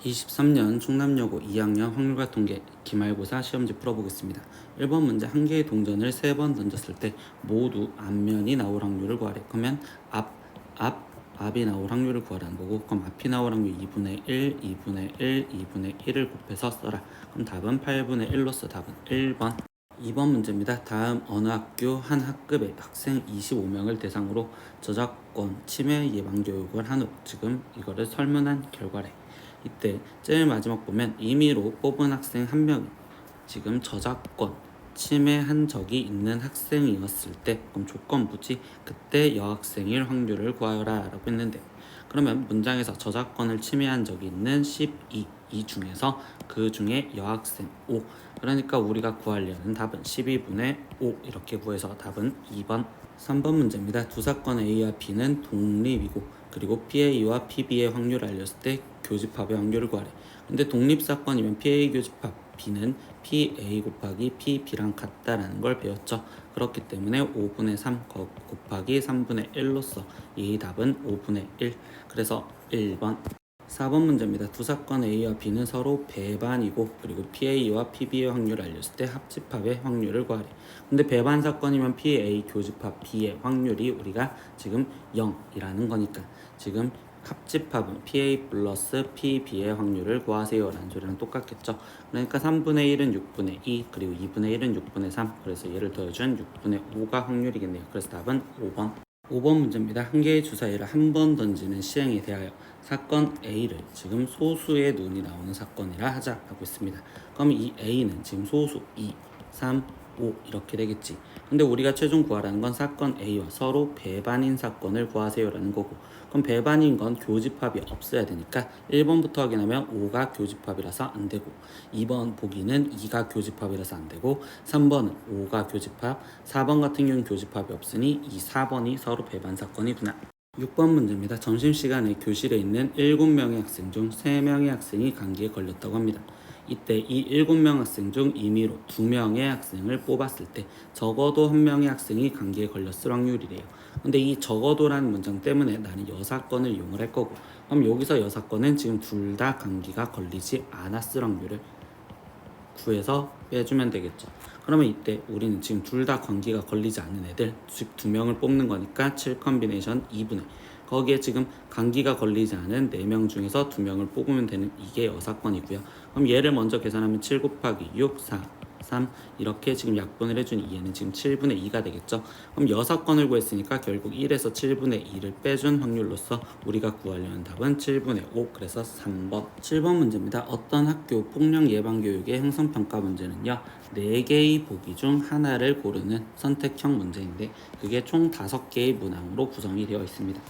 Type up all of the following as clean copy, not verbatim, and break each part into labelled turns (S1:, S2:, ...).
S1: 2023년 충남여고 2학년 확률과 통계 기말고사 시험지 풀어보겠습니다. 1번 문제 한 개의 동전을 3번 던졌을 때 모두 앞면이 나올 확률을 구하래. 그러면 앞이 나올 확률을 구하라는 거고, 그럼 앞이 나올 확률 2분의 1, 2분의 1, 2분의 1을 곱해서 써라. 그럼 답은 8분의 1로서 답은 1번. 2번 문제입니다. 다음 어느 학교 한 학급의 학생 25명을 대상으로 저작권 침해 예방 교육을 한 후 지금 이거를 설문한 결과래. 이때 제일 마지막 보면 임의로 뽑은 학생 한 명이 지금 저작권 침해한 적이 있는 학생이었을 때, 그럼 조건부지 그때 여학생일 확률을 구하여라 라고 했는데, 그러면 문장에서 저작권을 침해한 적이 있는 12, 이 중에서 그 중에 여학생 5, 그러니까 우리가 구하려는 답은 12분의 5 이렇게 구해서 답은 2번. 3번 문제입니다. 두 사건 A와 B는 독립이고, 그리고 PA와 PB의 확률을 알렸을 때 교집합의 확률을 구하래. 근데 독립사건이면 PA 교집합 B는 PA 곱하기 PB랑 같다라는 걸 배웠죠. 그렇기 때문에 5분의 3 곱하기 3분의 1로서 이 답은 5분의 1. 그래서 1번. 4번 문제입니다. 두 사건 A와 B는 서로 배반이고, 그리고 PA와 PB의 확률을 알렸을 때 합집합의 확률을 구하래. 근데 배반 사건이면 PA 교집합 B의 확률이 우리가 지금 0이라는 거니까 지금 합집합은 PA 플러스 PB의 확률을 구하세요 라는 소리랑 똑같겠죠. 그러니까 3분의 1은 6분의 2, 그리고 2분의 1은 6분의 3, 그래서 얘를 더해준 6분의 5가 확률이겠네요. 그래서 답은 5번. 5번 문제입니다. 한 개의 주사위를 한 번 던지는 시행에 대하여 사건 A를 지금 소수의 눈이 나오는 사건이라 하자 하고 있습니다. 그럼 이 A는 지금 소수 2, 3, 5 이렇게 되겠지. 근데 우리가 최종 구하라는 건 사건 A와 서로 배반인 사건을 구하세요 라는 거고, 그럼 배반인 건 교집합이 없어야 되니까 1번부터 확인하면 5가 교집합이라서 안 되고, 2번 보기는 2가 교집합이라서 안 되고, 3번은 5가 교집합, 4번 같은 경우는 교집합이 없으니 이 4번이 서로 배반 사건이구나. 6번 문제입니다. 점심시간에 교실에 있는 7명의 학생 중 3명의 학생이 감기에 걸렸다고 합니다. 이때 이 7명 학생 중 임의로 2명의 학생을 뽑았을 때 적어도 1명의 학생이 감기에 걸렸을 확률이래요. 근데 이 적어도라는 문장 때문에 나는 여사건을 이용을 할 거고, 그럼 여기서 여사건은 지금 둘 다 감기가 걸리지 않았을 확률을 구해서 빼주면 되겠죠. 그러면 이때 우리는 지금 둘 다 감기가 걸리지 않은 애들, 즉 2명을 뽑는 거니까 7 컴비네이션 2분의, 거기에 지금 감기가 걸리지 않은 4명 중에서 2명을 뽑으면 되는 이게 여사건이고요. 그럼 얘를 먼저 계산하면 7 곱하기 6, 4, 3 이렇게 지금 약분을 해준 얘는 지금 7분의 2가 되겠죠. 그럼 여사건을 구했으니까 결국 1에서 7분의 2를 빼준 확률로서 우리가 구하려는 답은 7분의 5, 그래서 3번. 7번 문제입니다. 어떤 학교 폭력 예방 교육의 형성평가 문제는요, 4개의 보기 중 하나를 고르는 선택형 문제인데 그게 총 5개의 문항으로 구성이 되어 있습니다.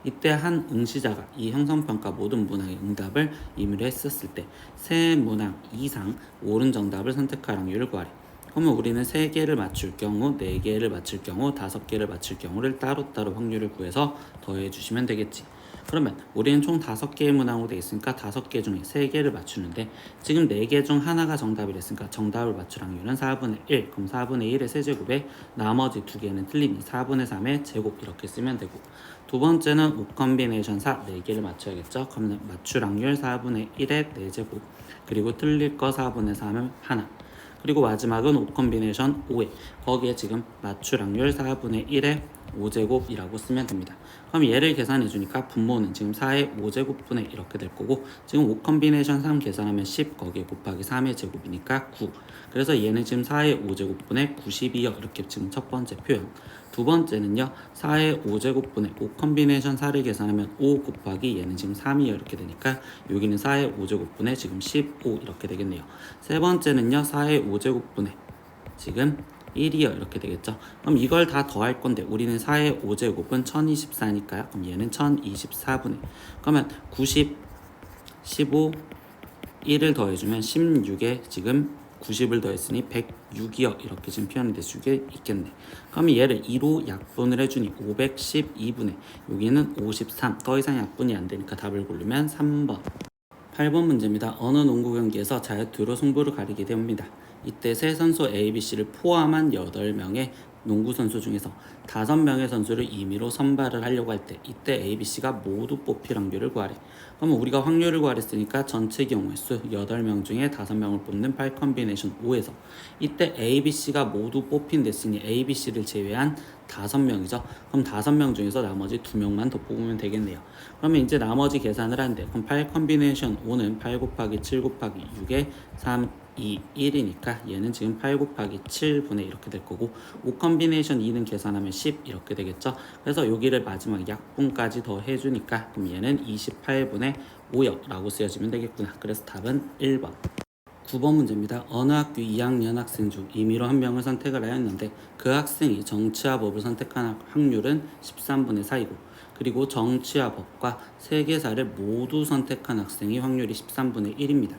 S1: 이때 한 응시자가 이 형성평가 모든 문항의 응답을 임의로 했었을 때 3문항 이상 옳은 정답을 선택할 확률을 구하래. 그러면 우리는 3개를 맞출 경우, 4개를 맞출 경우, 5개를 맞출 경우를 따로따로 확률을 구해서 더해 주시면 되겠지. 그러면 우리는 총 5개의 문항으로 되어 있으니까 5개 중에 3개를 맞추는데 지금 4개 중 하나가 정답이랬으니까 정답을 맞출 확률은 4분의 1. 그럼 4분의 1의 세제곱에 나머지 2개는 틀리니 4분의 3의 제곱 이렇게 쓰면 되고, 두 번째는 5 컴비네이션 4, 4개를 맞춰야겠죠. 그러면 맞출 확률 4분의 1의 4제곱, 그리고 틀릴 거 4분의 3은 하나, 그리고 마지막은 5 컴비네이션 5에 거기에 지금 맞출 확률 4분의 1의 5제곱이라고 쓰면 됩니다. 그럼 얘를 계산해 주니까 분모는 지금 4의 5제곱분의 이렇게 될 거고, 지금 5 컴비네이션 3 계산하면 10 거기에 곱하기 3의 제곱이니까 9. 그래서 얘는 지금 4의 5제곱분의 92요 이렇게 지금 첫 번째 표현. 두 번째는요, 4의 5제곱분의 5 컴비네이션 4를 계산하면 5 곱하기 얘는 지금 3이요 이렇게 되니까 여기는 4의 5제곱분의 지금 15 이렇게 되겠네요. 세 번째는요, 4의 5제곱분의 지금 1이요 이렇게 되겠죠. 그럼 이걸 다 더할 건데 우리는 4의 5제곱은 1024니까요. 그럼 얘는 1024분의, 그러면 90, 15, 1을 더해주면 16에 지금 90을 더했으니 106이요 이렇게 지금 표현이 될 수 있겠네. 그러면 얘를 2로 약분을 해주니 512분의 여기는 53, 더 이상 약분이 안 되니까 답을 고르면 3번. 8번 문제입니다. 어느 농구 경기에서 자유투로 승부를 가리게 됩니다. 이때 세 선수 A, B, C를 포함한 8명의 농구 선수 중에서 5명의 선수를 임의로 선발을 하려고 할 때 이때 A, B, C가 모두 뽑힐 확률을 구하래. 그러면 우리가 확률을 구하랬으니까 전체 경우의 수 8명 중에 5명을 뽑는 8컨비네이션 5에서 이때 A, B, C가 모두 뽑힌 됐으니 A, B, C를 제외한 5명이죠. 그럼 5명 중에서 나머지 2명만 더 뽑으면 되겠네요. 그러면 이제 나머지 계산을 하는데 그럼 8컨비네이션 5는 8 곱하기 7 곱하기 6에 3, 2, 1이니까 얘는 지금 8 곱하기 7분의 이렇게 될 거고 5 컨비네이션 2는 계산하면 10 이렇게 되겠죠. 그래서 여기를 마지막 약분까지 더 해주니까 그럼 얘는 28분의 5요 라고 쓰여지면 되겠구나. 그래서 답은 1번. 9번 문제입니다. 어느 학교 2학년 학생 중 임의로 한 명을 선택을 하였는데 그 학생이 정치와 법을 선택한 확률은 13분의 4이고 그리고 정치와 법과 세계사를 모두 선택한 학생의 확률이 13분의 1입니다.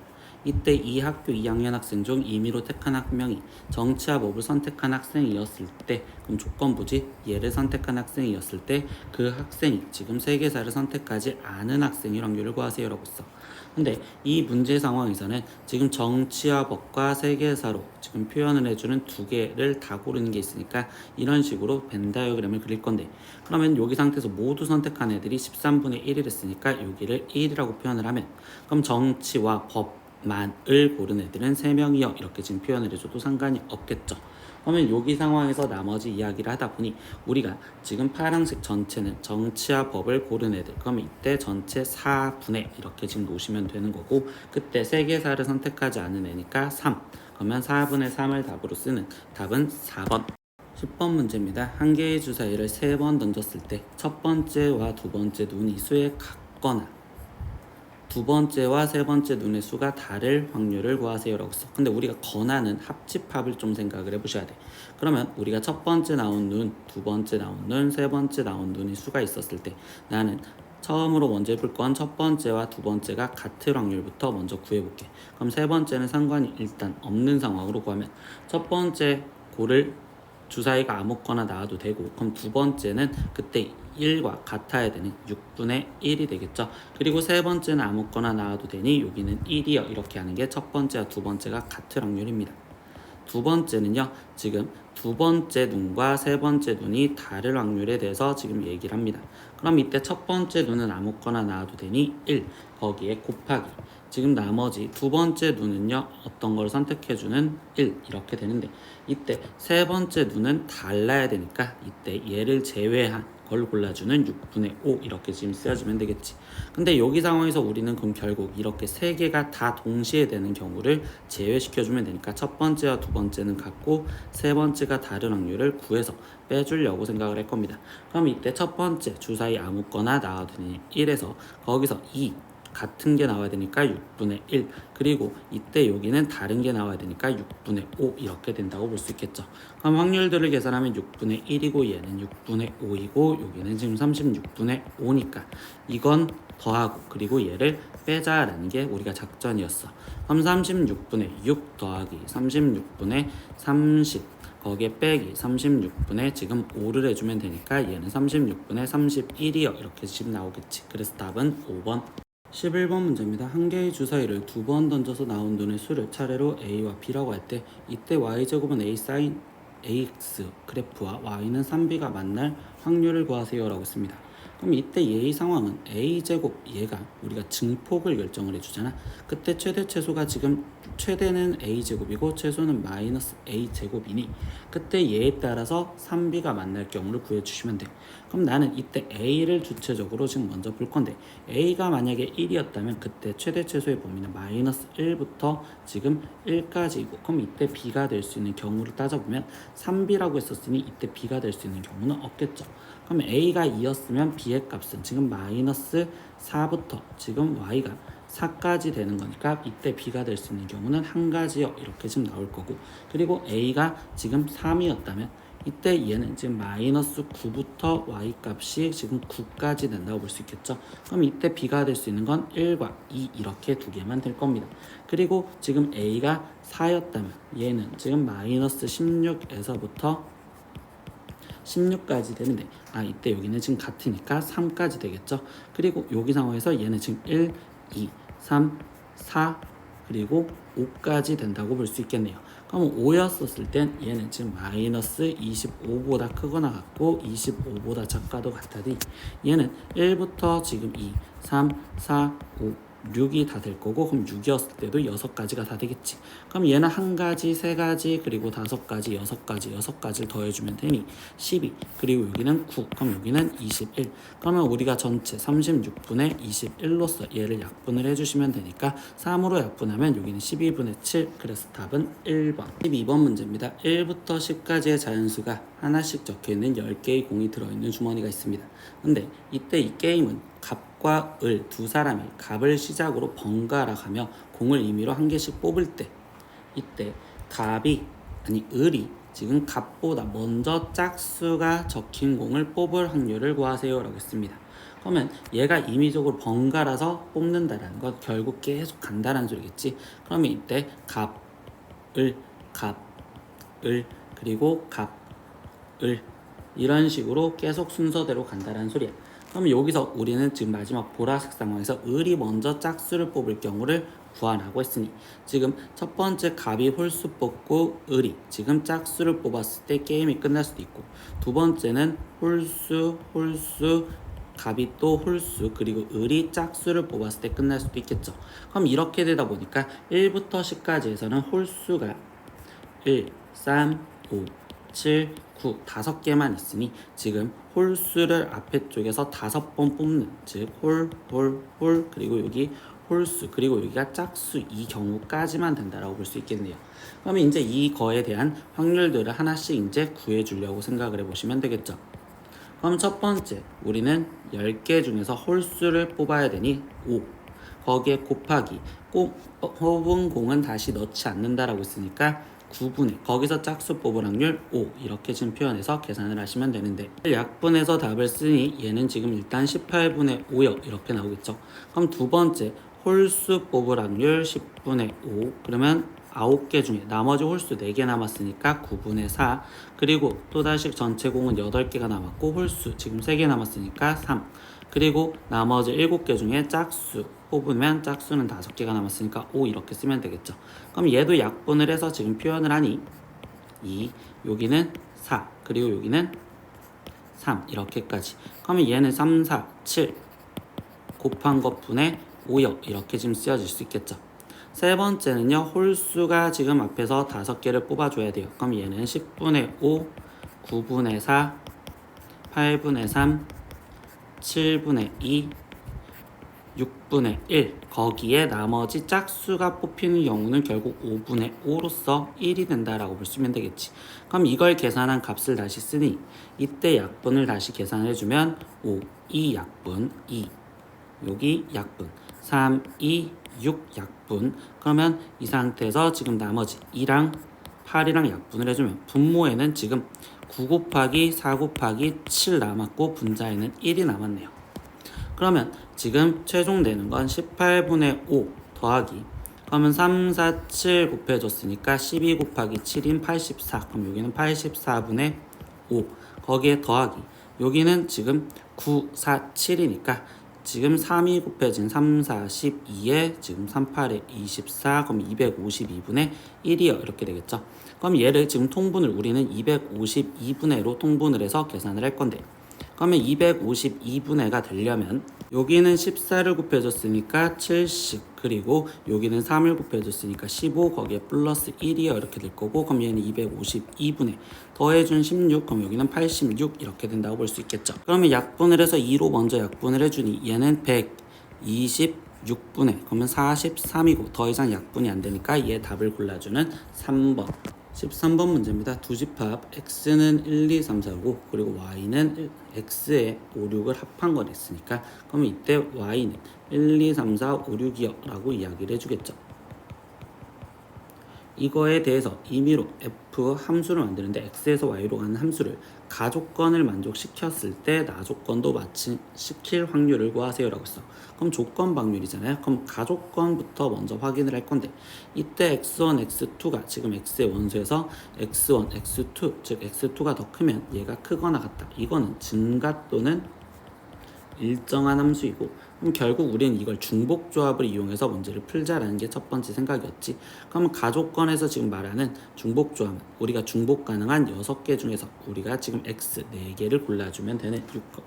S1: 이때 이 학교 2학년 학생 중 임의로 택한 한 명이 정치와 법을 선택한 학생이었을 때 그럼 조건부지 얘를 선택한 학생이었을 때 그 학생이 지금 세계사를 선택하지 않은 학생의 확률을 구하세요 라고 써. 근데 이 문제 상황에서는 지금 정치와 법과 세계사로 지금 표현을 해주는 두 개를 다 고르는 게 있으니까 이런 식으로 벤 다이어그램을 그릴 건데 그러면 여기 상태에서 모두 선택한 애들이 13분의 1을 했으니까 여기를 1이라고 표현을 하면 그럼 정치와 법 만을 고른 애들은 3명이요 이렇게 지금 표현을 해줘도 상관이 없겠죠. 그러면 여기 상황에서 나머지 이야기를 하다 보니 우리가 지금 파란색 전체는 정치와 법을 고른 애들 그러면 이때 전체 4분의 이렇게 지금 놓으시면 되는 거고 그때 세계사를 선택하지 않은 애니까 3 그러면 4분의 3을 답으로 쓰는 답은 4번. 10번 문제입니다. 한 개의 주사위를 3번 던졌을 때 첫 번째와 두 번째 눈이 수에 같거나 두 번째와 세 번째 눈의 수가 다를 확률을 구하세요 라고 써. 근데 우리가 건하는 합집합을 좀 생각을 해보셔야 돼. 그러면 우리가 첫 번째 나온 눈, 두 번째 나온 눈, 세 번째 나온 눈의 수가 있었을 때 나는 처음으로 먼저 해볼 건 첫 번째와 두 번째가 같을 확률부터 먼저 구해볼게. 그럼 세 번째는 상관이 일단 없는 상황으로 구하면 첫 번째 고를 주사위가 아무거나 나와도 되고 그럼 두 번째는 그때 1과 같아야 되는 6분의 1이 되겠죠. 그리고 세 번째는 아무거나 나와도 되니 여기는 1이요 이렇게 하는 게 첫 번째와 두 번째가 같을 확률입니다. 두 번째는요 지금 두 번째 눈과 세 번째 눈이 다를 확률에 대해서 지금 얘기를 합니다. 그럼 이때 첫 번째 눈은 아무거나 나와도 되니 1 거기에 곱하기 지금 나머지 두 번째 눈은요 어떤 걸 선택해주는 1 이렇게 되는데 이때 세 번째 눈은 달라야 되니까 이때 얘를 제외한 걸 골라주는 6분의 5 이렇게 지금 쓰여지면 되겠지. 근데 여기 상황에서 우리는 그럼 결국 이렇게 세 개가 다 동시에 되는 경우를 제외시켜주면 되니까 첫 번째와 두 번째는 같고 세 번째가 다른 확률을 구해서 빼주려고 생각을 할 겁니다. 그럼 이때 첫 번째 주사위 아무거나 나와도 되니 1에서 거기서 2 같은 게 나와야 되니까 6분의 1 그리고 이때 여기는 다른 게 나와야 되니까 6분의 5 이렇게 된다고 볼 수 있겠죠. 그럼 확률들을 계산하면 6분의 1이고 얘는 6분의 5이고 여기는 지금 36분의 5니까 이건 더하고 그리고 얘를 빼자라는 게 우리가 작전이었어. 그럼 36분의 6 더하기 36분의 30 거기에 빼기 36분의 지금 5를 해주면 되니까 얘는 36분의 31이요 이렇게 지금 나오겠지. 그래서 답은 5번. 11번 문제입니다. 한 개의 주사위를 두 번 던져서 나온 눈의 수를 차례로 A와 B라고 할 때 이때 Y제곱은 A sin AX 그래프와 Y는 3B가 만날 확률을 구하세요 라고 했습니다. 그럼 이때 얘의 상황은 A제곱 얘가 우리가 증폭을 결정을 해주잖아. 그때 최대 최소가 지금 최대는 A제곱이고 최소는 마이너스 A제곱이니 그때 얘에 따라서 3B가 만날 경우를 구해주시면 돼. 그럼 나는 이때 A를 주체적으로 지금 먼저 볼 건데 A가 만약에 1이었다면 그때 최대 최소의 범위는 마이너스 1부터 지금 1까지이고 그럼 이때 B가 될 수 있는 경우를 따져보면 3B라고 했었으니 이때 B가 될 수 있는 경우는 없겠죠. 그럼 A가 2였으면 B의 값은 지금 마이너스 4부터 지금 Y가 4까지 되는 거니까 이때 B가 될 수 있는 경우는 한 가지요 이렇게 지금 나올 거고 그리고 A가 지금 3이었다면 이때 얘는 지금 마이너스 9부터 Y 값이 지금 9까지 된다고 볼 수 있겠죠. 그럼 이때 B가 될 수 있는 건 1과 2 이렇게 두 개만 될 겁니다. 그리고 지금 A가 4였다면 얘는 지금 마이너스 16에서부터 16까지 되는데 이때 여기는 지금 같으니까 3까지 되겠죠. 그리고 여기 상황에서 얘는 지금 1, 2, 3, 4, 그리고 5까지 된다고 볼 수 있겠네요. 그럼 5였었을 땐 얘는 지금 마이너스 25보다 크거나 같고 25보다 작가도 같으니 얘는 1부터 지금 2, 3, 4, 5, 6이 다 될 거고, 그럼 6이었을 때도 6가지가 다 되겠지. 그럼 얘는 1가지, 3가지, 그리고 5가지, 6가지, 6가지를 더해주면 되니 12, 그리고 여기는 9, 그럼 여기는 21. 그러면 우리가 전체 36분의 21로서 얘를 약분을 해주시면 되니까 3으로 약분하면 여기는 12분의 7, 그래서 답은 1번. 12번 문제입니다. 1부터 10까지의 자연수가 하나씩 적혀있는 10개의 공이 들어있는 주머니가 있습니다. 근데 이때 이 게임은 갑과 을 두 사람이 갑을 시작으로 번갈아 가며 공을 임의로 한 개씩 뽑을 때, 이때 을이 지금 갑보다 먼저 짝수가 적힌 공을 뽑을 확률을 구하세요 라고 했습니다. 그러면 얘가 임의적으로 번갈아서 뽑는다라는 건 결국 계속 간다라는 소리겠지. 그러면 이때 갑을 그리고 갑을 이런 식으로 계속 순서대로 간다라는 소리야. 그럼 여기서 우리는 지금 마지막 보라색 상황에서 을이 먼저 짝수를 뽑을 경우를 구하라고 했으니, 지금 첫 번째 갑이 홀수 뽑고 을이 지금 짝수를 뽑았을 때 게임이 끝날 수도 있고, 두 번째는 홀수 갑이 또 홀수 그리고 을이 짝수를 뽑았을 때 끝날 수도 있겠죠. 그럼 이렇게 되다 보니까 1부터 10까지에서는 홀수가 1, 3, 5, 7, 9 5개만 있으니 지금 홀수를 앞에 쪽에서 5번 뽑는, 즉 홀 그리고 여기 홀수 그리고 여기가 짝수 이 경우까지만 된다라고 볼 수 있겠네요. 그러면 이제 이거에 대한 확률들을 하나씩 이제 구해주려고 생각을 해보시면 되겠죠. 그럼 첫 번째 우리는 10개 중에서 홀수를 뽑아야 되니 5, 거기에 곱하기 뽑은 공은 다시 넣지 않는다라고 했으니까 9분의 거기서 짝수 뽑을 확률 5 이렇게 지금 표현해서 계산을 하시면 되는데, 약분해서 답을 쓰니 얘는 지금 일단 18분의 5요 이렇게 나오겠죠. 그럼 두 번째 홀수 뽑을 확률 10분의 5, 그러면 9개 중에 나머지 홀수 4개 남았으니까 9분의 4, 그리고 또다시 전체 공은 8개가 남았고 홀수 지금 3개 남았으니까 3, 그리고 나머지 7개 중에 짝수 뽑으면 짝수는 5개가 남았으니까 5 이렇게 쓰면 되겠죠. 그럼 얘도 약분을 해서 지금 표현을 하니 2, 여기는 4, 그리고 여기는 3 이렇게까지. 그러면 얘는 3, 4, 7 곱한 것 분의 5역 이렇게 지금 쓰여질 수 있겠죠. 세 번째는요, 홀수가 지금 앞에서 5개를 뽑아줘야 돼요. 그럼 얘는 10분의 5, 9분의 4, 8분의 3, 7분의 2, 6분의 1, 거기에 나머지 짝수가 뽑히는 경우는 결국 5분의 5로서 1이 된다라고 보시면 되겠지. 그럼 이걸 계산한 값을 다시 쓰니 이때 약분을 다시 계산해주면 5, 2 약분, 2 여기 약분, 3, 2, 6 약분. 그러면 이 상태에서 지금 나머지 2랑 8이랑 약분을 해주면 분모에는 지금 9 곱하기 4 곱하기 7 남았고 분자에는 1이 남았네요. 그러면 지금 최종 되는 건 18분의 5 더하기, 그러면 3, 4, 7 곱해줬으니까 12 곱하기 7인 84, 그럼 여기는 84분의 5 거기에 더하기, 여기는 지금 9, 4, 7이니까 지금 3이 곱해진 3, 4, 12에 지금 3, 8에 24, 그럼 252분의 1이요 이렇게 되겠죠. 그럼 얘를 지금 통분을 우리는 252분의로 통분을 해서 계산을 할 건데, 그러면 252분의가 되려면 여기는 14를 곱해줬으니까 70, 그리고 여기는 3을 곱해줬으니까 15, 거기에 플러스 1이요 이렇게 될 거고, 그럼 얘는 252분의 더해준 16, 그럼 여기는 86 이렇게 된다고 볼 수 있겠죠. 그러면 약분을 해서 2로 먼저 약분을 해주니 얘는 126분의, 그러면 43이고 더 이상 약분이 안 되니까 얘 답을 골라주는 3번. 13번 문제입니다. 두 집합 x는 1, 2, 3, 4, 5 그리고 y는 x에 5, 6을 합한 거랬으니까 그러면 이때 y는 1, 2, 3, 4, 5, 6이요 라고 이야기를 해주겠죠. 이거에 대해서 임의로 f 함수를 만드는데 x에서 y로 가는 함수를 가조건을 만족시켰을 때 나조건도 마침시킬 확률을 구하세요 라고 했어. 그럼 조건 방률이잖아요. 그럼 가조건부터 먼저 확인을 할 건데, 이때 x1, x2가 지금 x의 원소에서 x1, x2 즉 x2가 더 크면 얘가 크거나 같다. 이거는 증가 또는 일정한 함수이고, 그럼 결국 우리는 이걸 중복조합을 이용해서 문제를 풀자라는 게 첫 번째 생각이었지. 그럼 가족권에서 지금 말하는 중복조합은 우리가 중복 가능한 6개 중에서 우리가 지금 x 4개를 골라주면 되는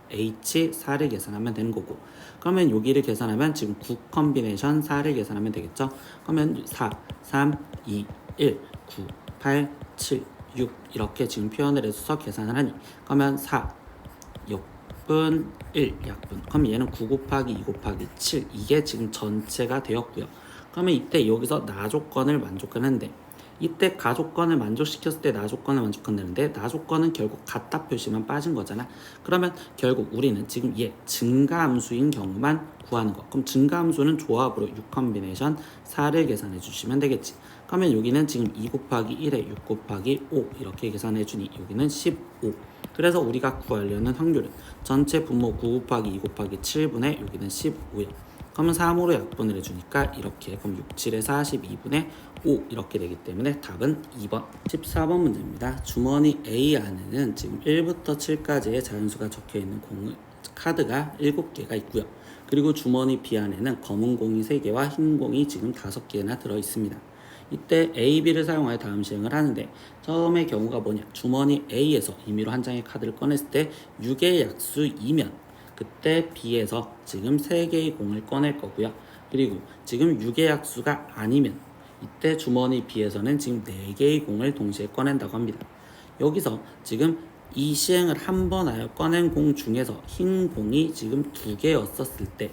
S1: 6h 4를 계산하면 되는 거고, 그러면 여기를 계산하면 지금 9 컨비네이션 4를 계산하면 되겠죠. 그러면 4, 3, 2, 1, 9, 8, 7, 6 이렇게 지금 표현을 해서 계산을 하니, 그러면 4 6분 1 약분, 그럼 얘는 9 곱하기 2 곱하기 7 이게 지금 전체가 되었고요. 그러면 이때 여기서 나조건을 만족하는데, 이때 가조건을 만족시켰을 때 나조건을 만족한다는데, 나조건은 결국 같다 표시만 빠진 거잖아. 그러면 결국 우리는 지금 얘 증가함수인 경우만 구하는 거. 그럼 증가함수는 조합으로 6 컨비네이션 4를 계산해 주시면 되겠지. 그러면 여기는 지금 2 곱하기 1에 6 곱하기 5 이렇게 계산해 주니 여기는 15. 그래서 우리가 구하려는 확률은 전체 분모 9 곱하기 2 곱하기 7분의 여기는 15요. 그러면 3으로 약분을 해주니까 이렇게, 그럼 6, 7에 42분의 5 이렇게 되기 때문에 답은 2번. 14번 문제입니다. 주머니 A 안에는 지금 1부터 7까지의 자연수가 적혀있는 카드가 7개가 있고요. 그리고 주머니 B 안에는 검은 공이 3개와 흰 공이 지금 5개나 들어있습니다. 이때 A, B를 사용하여 다음 시행을 하는데, 처음의 경우가 뭐냐, 주머니 A에서 임의로 한 장의 카드를 꺼냈을 때 6의 약수이면 그때 B에서 지금 3개의 공을 꺼낼 거고요. 그리고 지금 6의 약수가 아니면 이때 주머니 B에서는 지금 4개의 공을 동시에 꺼낸다고 합니다. 여기서 지금 이 시행을 한 번 하여 꺼낸 공 중에서 흰 공이 지금 2개였었을 때,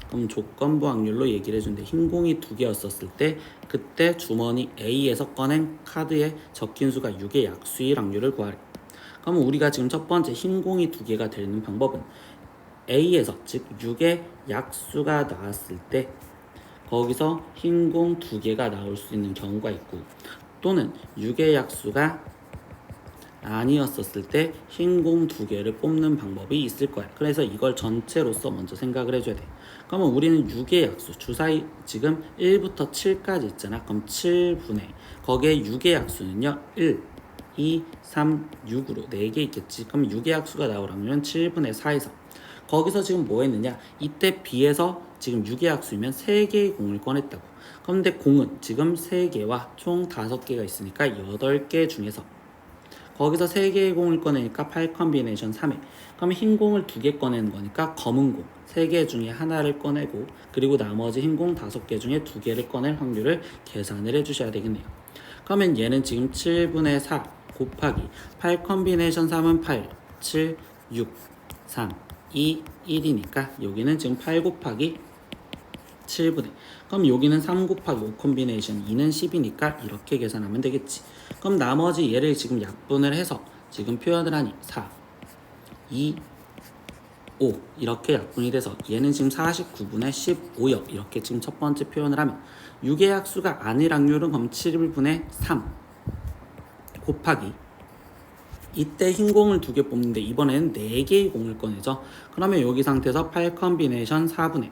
S1: 그럼 조건부 확률로 얘기를 해주는데, 흰 공이 2개였었을 때 그때 주머니 A에서 꺼낸 카드에 적힌 수가 6의 약수일 확률을 구하래. 그럼 우리가 지금 첫 번째 흰 공이 2개가 되는 방법은 A에서 즉 6의 약수가 나왔을 때 거기서 흰 공 2개가 나올 수 있는 경우가 있고, 또는 6의 약수가 아니었었을 때 흰 공 2개를 뽑는 방법이 있을 거야. 그래서 이걸 전체로서 먼저 생각을 해줘야 돼. 그러면 우리는 6의 약수, 주사위 지금 1부터 7까지 있잖아. 그럼 7분의 거기에 6의 약수는요 1, 2, 3, 6으로 4개 있겠지. 그럼 6의 약수가 나올 확률은 7분의 4에서, 거기서 지금 뭐 했느냐, 이때 B에서 지금 6의 약수이면 3개의 공을 꺼냈다고. 그런데 공은 지금 3개와 총 5개가 있으니까 8개 중에서 거기서 3개의 공을 꺼내니까 8 컨비네이션 3회. 그러면 흰 공을 2개 꺼내는 거니까 검은 공 3개 중에 하나를 꺼내고, 그리고 나머지 흰 공 5개 중에 2개를 꺼낼 확률을 계산을 해주셔야 되겠네요. 그러면 얘는 지금 7분의 4 곱하기 8 컨비네이션 3은 8, 7, 6, 3, 2, 1이니까 여기는 지금 8 곱하기 7분의, 그럼 여기는 3 곱하기 5 컨비네이션 2는 10이니까 이렇게 계산하면 되겠지. 그럼 나머지 얘를 지금 약분을 해서 지금 표현을 하니 4, 2, 5 이렇게 약분이 돼서 얘는 지금 49분의 15여 이렇게 지금 첫 번째 표현을 하면 6의 약수가 아닐 확률은 그럼 7분의 3 곱하기, 이때 흰 공을 2개 뽑는데 이번에는 4개의 공을 꺼내죠. 그러면 여기 상태에서 8 컨비네이션 4분의,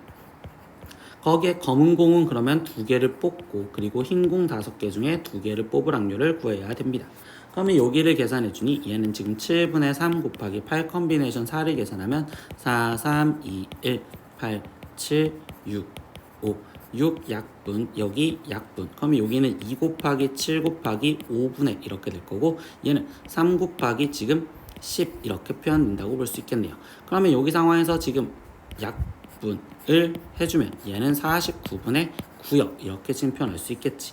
S1: 거기에 검은 공은 그러면 2개를 뽑고, 그리고 흰 공 5개 중에 2개를 뽑을 확률을 구해야 됩니다. 그러면 여기를 계산해주니 얘는 지금 7분의 3 곱하기 8 컨비네이션 4를 계산하면 4, 3, 2, 1, 8, 7, 6, 5, 6 약분, 여기 약분. 그러면 여기는 2 곱하기 7 곱하기 5분의 이렇게 될 거고, 얘는 3 곱하기 지금 10 이렇게 표현된다고 볼 수 있겠네요. 그러면 여기 상황에서 지금 약분을 해주면 얘는 49분의 9역 이렇게 지금 표현할 수 있겠지.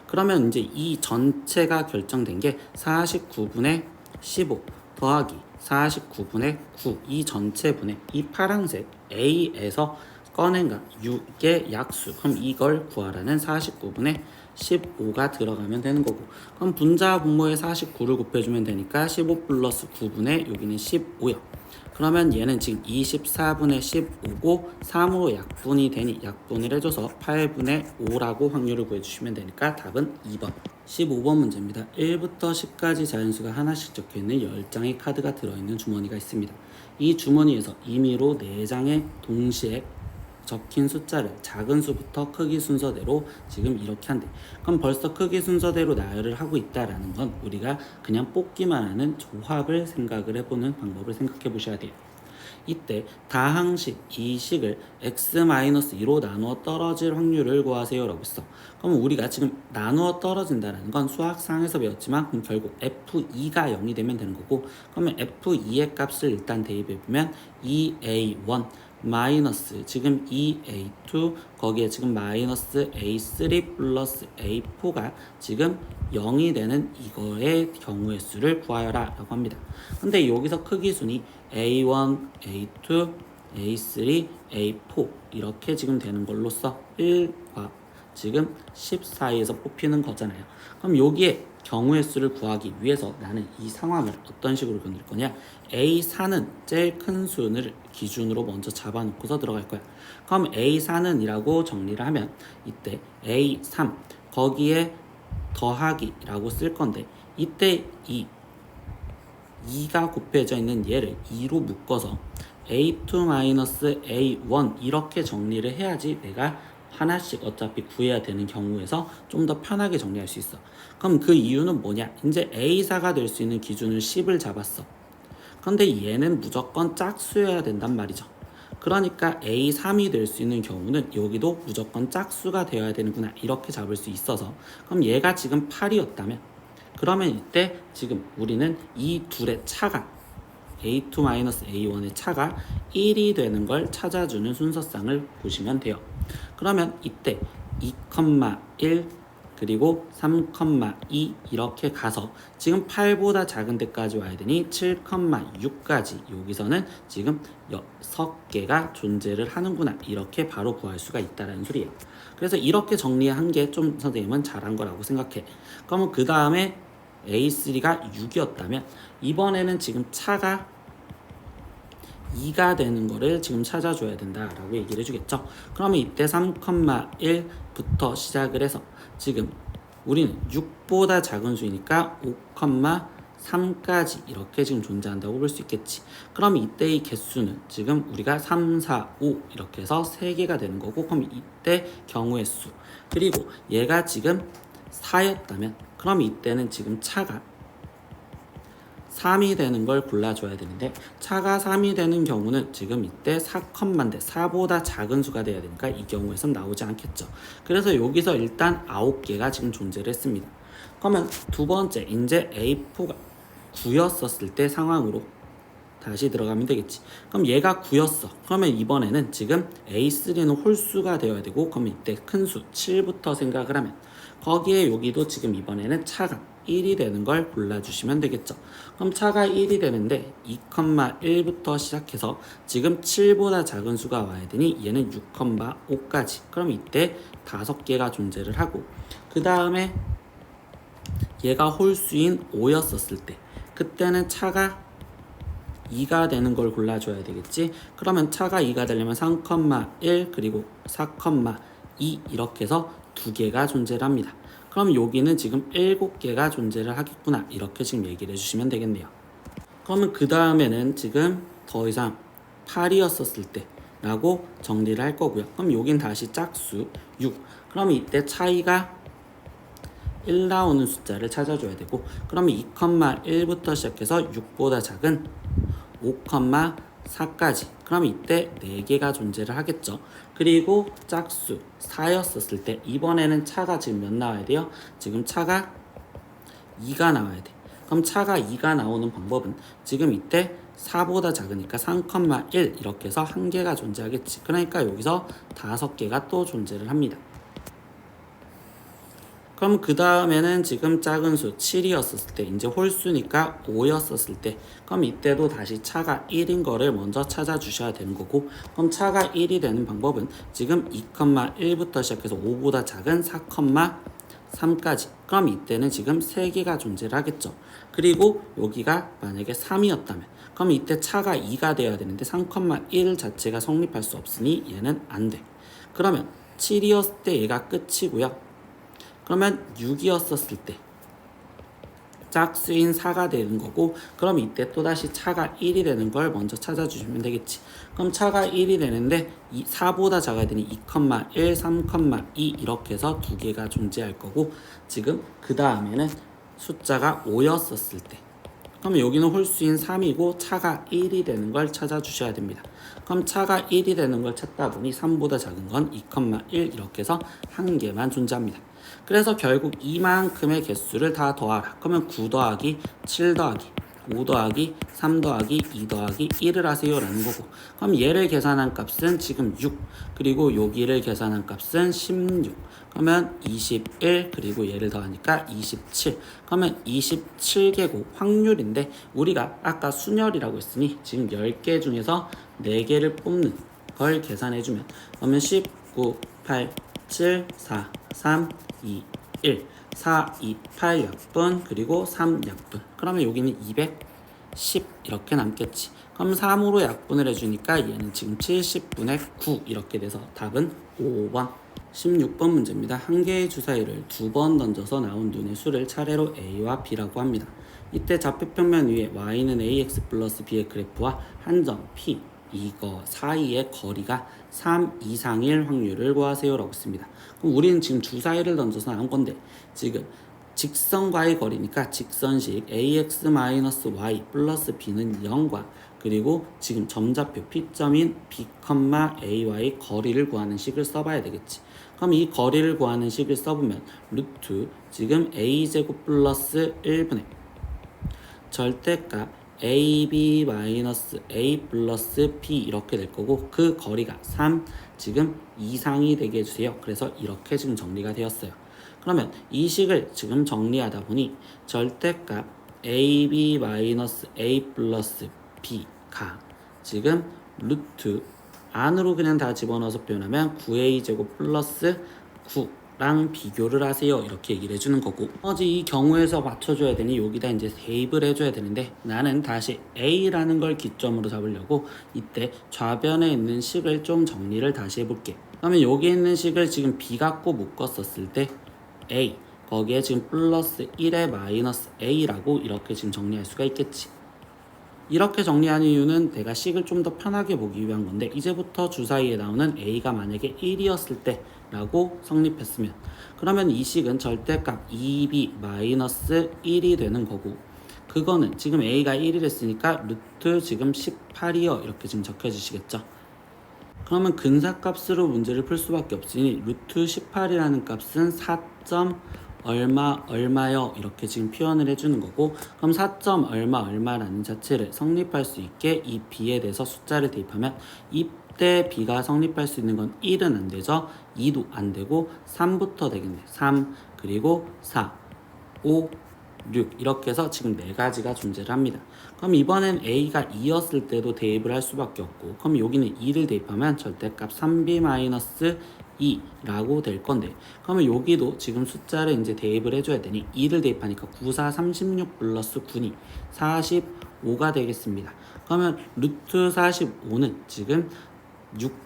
S1: 그러면 이제 이 전체가 결정된 게 49분의 15 더하기 49분의 9, 이 전체분의 이 파란색 A에서 꺼낸 것 6의 약수, 그럼 이걸 구하라는 49분의 15가 들어가면 되는 거고, 그럼 분자 분모에 49를 곱해주면 되니까 15 플러스 9분의 여기는 15요. 그러면 얘는 지금 24분의 15고 3으로 약분이 되니 약분을 해줘서 8분의 5라고 확률을 구해주시면 되니까 답은 2번. 15번 문제입니다. 1부터 10까지 자연수가 하나씩 적혀있는 10장의 카드가 들어있는 주머니가 있습니다. 이 주머니에서 임의로 4장의 동시에 적힌 숫자를 작은 수부터 크기 순서대로 지금 이렇게 한대. 그럼 벌써 크기 순서대로 나열을 하고 있다라는 건 우리가 그냥 뽑기만 하는 조합을 생각을 해보는 방법을 생각해 보셔야 돼요. 이때 다항식 이 식을 x-2로 나누어 떨어질 확률을 구하세요 라고 했어. 그럼 우리가 지금 나누어 떨어진다는 건 수학상에서 배웠지만 그럼 결국 f2가 0이 되면 되는 거고, 그러면 f2의 값을 일단 대입해보면 2a1 마이너스 지금 2a2 거기에 지금 마이너스 a3 플러스 a4가 지금 0이 되는 이거의 경우의 수를 구하여라 라고 합니다. 근데 여기서 크기순이 a1, a2, a3, a4 이렇게 지금 되는 걸로써 1과 지금 10 사이에서 뽑히는 거잖아요. 그럼 여기에 경우의 수를 구하기 위해서 나는 이 상황을 어떤 식으로 견딜 거냐, A4는 제일 큰 수를 기준으로 먼저 잡아놓고서 들어갈 거야. 그럼 A4는 이라고 정리를 하면 이때 A3 거기에 더하기라고 쓸 건데, 이때 2가 곱해져 있는 얘를 2로 묶어서 A2-A1 이렇게 정리를 해야지 내가 하나씩 어차피 구해야 되는 경우에서 좀 더 편하게 정리할 수 있어. 그럼 그 이유는 뭐냐? 이제 A4가 될 수 있는 기준을 10을 잡았어. 그런데 얘는 무조건 짝수여야 된단 말이죠. 그러니까 A3이 될 수 있는 경우는 여기도 무조건 짝수가 되어야 되는구나 이렇게 잡을 수 있어서, 그럼 얘가 지금 8이었다면 그러면 이때 지금 우리는 이 둘의 차가 A2-A1의 차가 1이 되는 걸 찾아주는 순서상을 보시면 돼요. 그러면 이때 2,1 그리고 3,2 이렇게 가서 지금 8보다 작은 데까지 와야 되니 7,6까지 여기서는 지금 6개가 존재를 하는구나 이렇게 바로 구할 수가 있다는 소리예요. 그래서 이렇게 정리한 게 좀 선생님은 잘한 거라고 생각해. 그러면 그 다음에 A3가 6이었다면 이번에는 지금 차가 2가 되는 거를 지금 찾아줘야 된다라고 얘기를 해주겠죠. 그러면 이때 3,1부터 시작을 해서 지금 우리는 6보다 작은 수이니까 5,3까지 이렇게 지금 존재한다고 볼 수 있겠지. 그럼 이때의 개수는 지금 우리가 3, 4, 5 이렇게 해서 3개가 되는 거고, 그럼 이때 경우의 수, 그리고 얘가 지금 4였다면 그럼 이때는 지금 차가 3이 되는 걸 골라줘야 되는데, 차가 3이 되는 경우는 지금 이때 4컴마인데 4보다 작은 수가 돼야 되니까 이 경우에선 나오지 않겠죠. 그래서 여기서 일단 9개가 지금 존재를 했습니다. 그러면 두 번째 이제 A4가 9였었을 때 상황으로 다시 들어가면 되겠지. 그럼 얘가 9였어. 그러면 이번에는 지금 A3는 홀수가 되어야 되고, 그럼 이때 큰 수 7부터 생각을 하면 거기에 여기도 지금 이번에는 차가 1이 되는 걸 골라주시면 되겠죠. 그럼 차가 1이 되는데 2,1부터 시작해서 지금 7보다 작은 수가 와야 되니 얘는 6,5까지. 그럼 이때 5개가 존재를 하고, 그 다음에 얘가 홀수인 5였었을 때 그때는 차가 2가 되는 걸 골라줘야 되겠지. 그러면 차가 2가 되려면 3,1 그리고 4,2 이렇게 해서 2개가 존재를 합니다. 그럼 여기는 지금 7개가 존재를 하겠구나 이렇게 지금 얘기를 해주시면 되겠네요. 그러면 그 다음에는 지금 더 이상 8이었었을 때 라고 정리를 할 거고요. 그럼 여긴 다시 짝수 6. 그럼 이때 차이가 1 나오는 숫자를 찾아줘야 되고, 그러면 2,1부터 시작해서 6보다 작은 5,4까지. 그럼 이때 4개가 존재를 하겠죠. 그리고 짝수 4였었을 때 이번에는 차가 지금 몇 나와야 돼요? 지금 차가 2가 나와야 돼. 그럼 차가 2가 나오는 방법은 지금 이때 4보다 작으니까 3,1 이렇게 해서 1개가 존재하겠지. 그러니까 여기서 5개가 또 존재를 합니다. 그럼 그 다음에는 지금 작은 수 7이었을 때 이제 홀수니까 5였었을 때, 그럼 이때도 다시 차가 1인 거를 먼저 찾아주셔야 되는 거고, 그럼 차가 1이 되는 방법은 지금 2,1부터 시작해서 5보다 작은 4,3까지. 그럼 이때는 지금 3개가 존재를 하겠죠. 그리고 여기가 만약에 3이었다면 그럼 이때 차가 2가 돼야 되는데 3,1 자체가 성립할 수 없으니 얘는 안 돼. 그러면 7이었을 때 얘가 끝이고요. 그러면 6이었었을 때 짝수인 4가 되는 거고, 그럼 이때 또다시 차가 1이 되는 걸 먼저 찾아주시면 되겠지. 그럼 차가 1이 되는데 4보다 작아야 되니 2,1, 3,2 이렇게 해서 2개가 존재할 거고, 지금 그 다음에는 숫자가 5였었을 때 그럼 여기는 홀수인 3이고 차가 1이 되는 걸 찾아주셔야 됩니다. 그럼 차가 1이 되는 걸 찾다 보니 3보다 작은 건 2,1 이렇게 해서 한 개만 존재합니다. 그래서 결국 이만큼의 개수를 다 더하라. 그러면 9 더하기 7 더하기 5 더하기 3 더하기 2 더하기 1을 하세요 라는 거고, 그럼 얘를 계산한 값은 지금 6, 그리고 여기를 계산한 값은 16, 그러면 21, 그리고 얘를 더하니까 27, 그러면 27개고 확률인데 우리가 아까 순열이라고 했으니 지금 10개 중에서 4개를 뽑는 걸 계산해주면, 그러면 19, 8, 7, 4, 3, 2, 1, 4, 2, 8 약분, 그리고 3 약분. 그러면 여기는 210 이렇게 남겠지. 그럼 3으로 약분을 해주니까 얘는 지금 70분의 9 이렇게 돼서 답은 5번. 16번 문제입니다. 한 개의 주사위를 2번 던져서 나온 눈의 수를 차례로 A와 B라고 합니다. 이때 좌표평면 위에 Y는 AX 플러스 B의 그래프와 한 점 P 이거 사이의 거리가 3 이상일 확률을 구하세요 라고 했습니다. 그럼 우리는 지금 주사위를 던져서 나온 건데 지금 직선과의 거리니까 직선식 ax-y 플러스 b는 0과 그리고 지금 점좌표 P점인 B, A와의 거리를 구하는 식을 써봐야 되겠지. 그럼 이 거리를 구하는 식을 써보면 루트 지금 a제곱 플러스 1분의 절대값 ab 마이너스 a 플러스 b 이렇게 될 거고, 그 거리가 3 지금 이상이 되게 해주세요. 그래서 이렇게 지금 정리가 되었어요. 그러면 이 식을 지금 정리하다 보니 절대값 ab 마이너스 a 플러스 b가 지금 루트 안으로 그냥 다 집어넣어서 표현하면 9a제곱 플러스 9랑 비교를 하세요 이렇게 얘기를 해주는 거고, 나머지 이 경우에서 맞춰줘야 되니 여기다 이제 대입을 해줘야 되는데 나는 다시 a라는 걸 기점으로 잡으려고 이때 좌변에 있는 식을 좀 정리를 다시 해볼게. 그러면 여기 있는 식을 지금 b 갖고 묶었었을 때 a 거기에 지금 플러스 1에 마이너스 a라고 이렇게 지금 정리할 수가 있겠지. 이렇게 정리하는 이유는 내가 식을 좀 더 편하게 보기 위한 건데, 이제부터 주사위에 나오는 a가 만약에 1이었을 때 라고 성립했으면 그러면 이 식은 절대값 2b 마이너스 1이 되는 거고, 그거는 지금 a가 1이랬으니까 루트 지금 18이요 이렇게 지금 적혀주시겠죠. 그러면 근사값으로 문제를 풀 수밖에 없으니 루트 18이라는 값은 4. 얼마요 이렇게 지금 표현을 해주는 거고, 그럼 4. 얼마라는 자체를 성립할 수 있게 이 b에 대해서 숫자를 대입하면 이때 b가 성립할 수 있는 건 1은 안 되죠. 2도 안 되고 3부터 되겠네. 3 그리고 4 5 6 이렇게 해서 지금 4가지가 존재를 합니다. 그럼 이번엔 a가 2였을 때도 대입을 할 수밖에 없고, 그럼 여기는 2를 대입하면 절대값 3b-2라고 될 건데, 그러면 여기도 지금 숫자를 이제 대입을 해줘야 되니 2를 대입하니까 9, 4, 36 플러스 9니 45가 되겠습니다. 그러면 루트 45는 지금 6.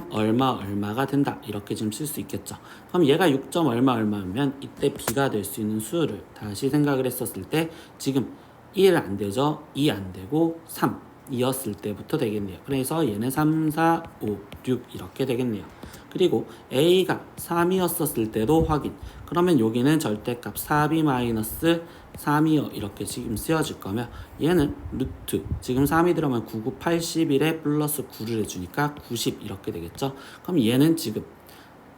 S1: 얼마가 된다 이렇게 지금 쓸 수 있겠죠. 그럼 얘가 6. 얼마면 이때 b가 될 수 있는 수를 다시 생각을 했었을 때 지금 1 안 되죠. 2 안 되고 3 이었을 때부터 되겠네요. 그래서 얘는 3, 4, 5, 6 이렇게 되겠네요. 그리고 a가 3이었을 때도 확인. 그러면 여기는 절대값 4b-3이요 이렇게 지금 쓰여질 거면 얘는 루트 지금 3이 들어가면 9, 9, 81에 플러스 9를 해주니까 90 이렇게 되겠죠. 그럼 얘는 지금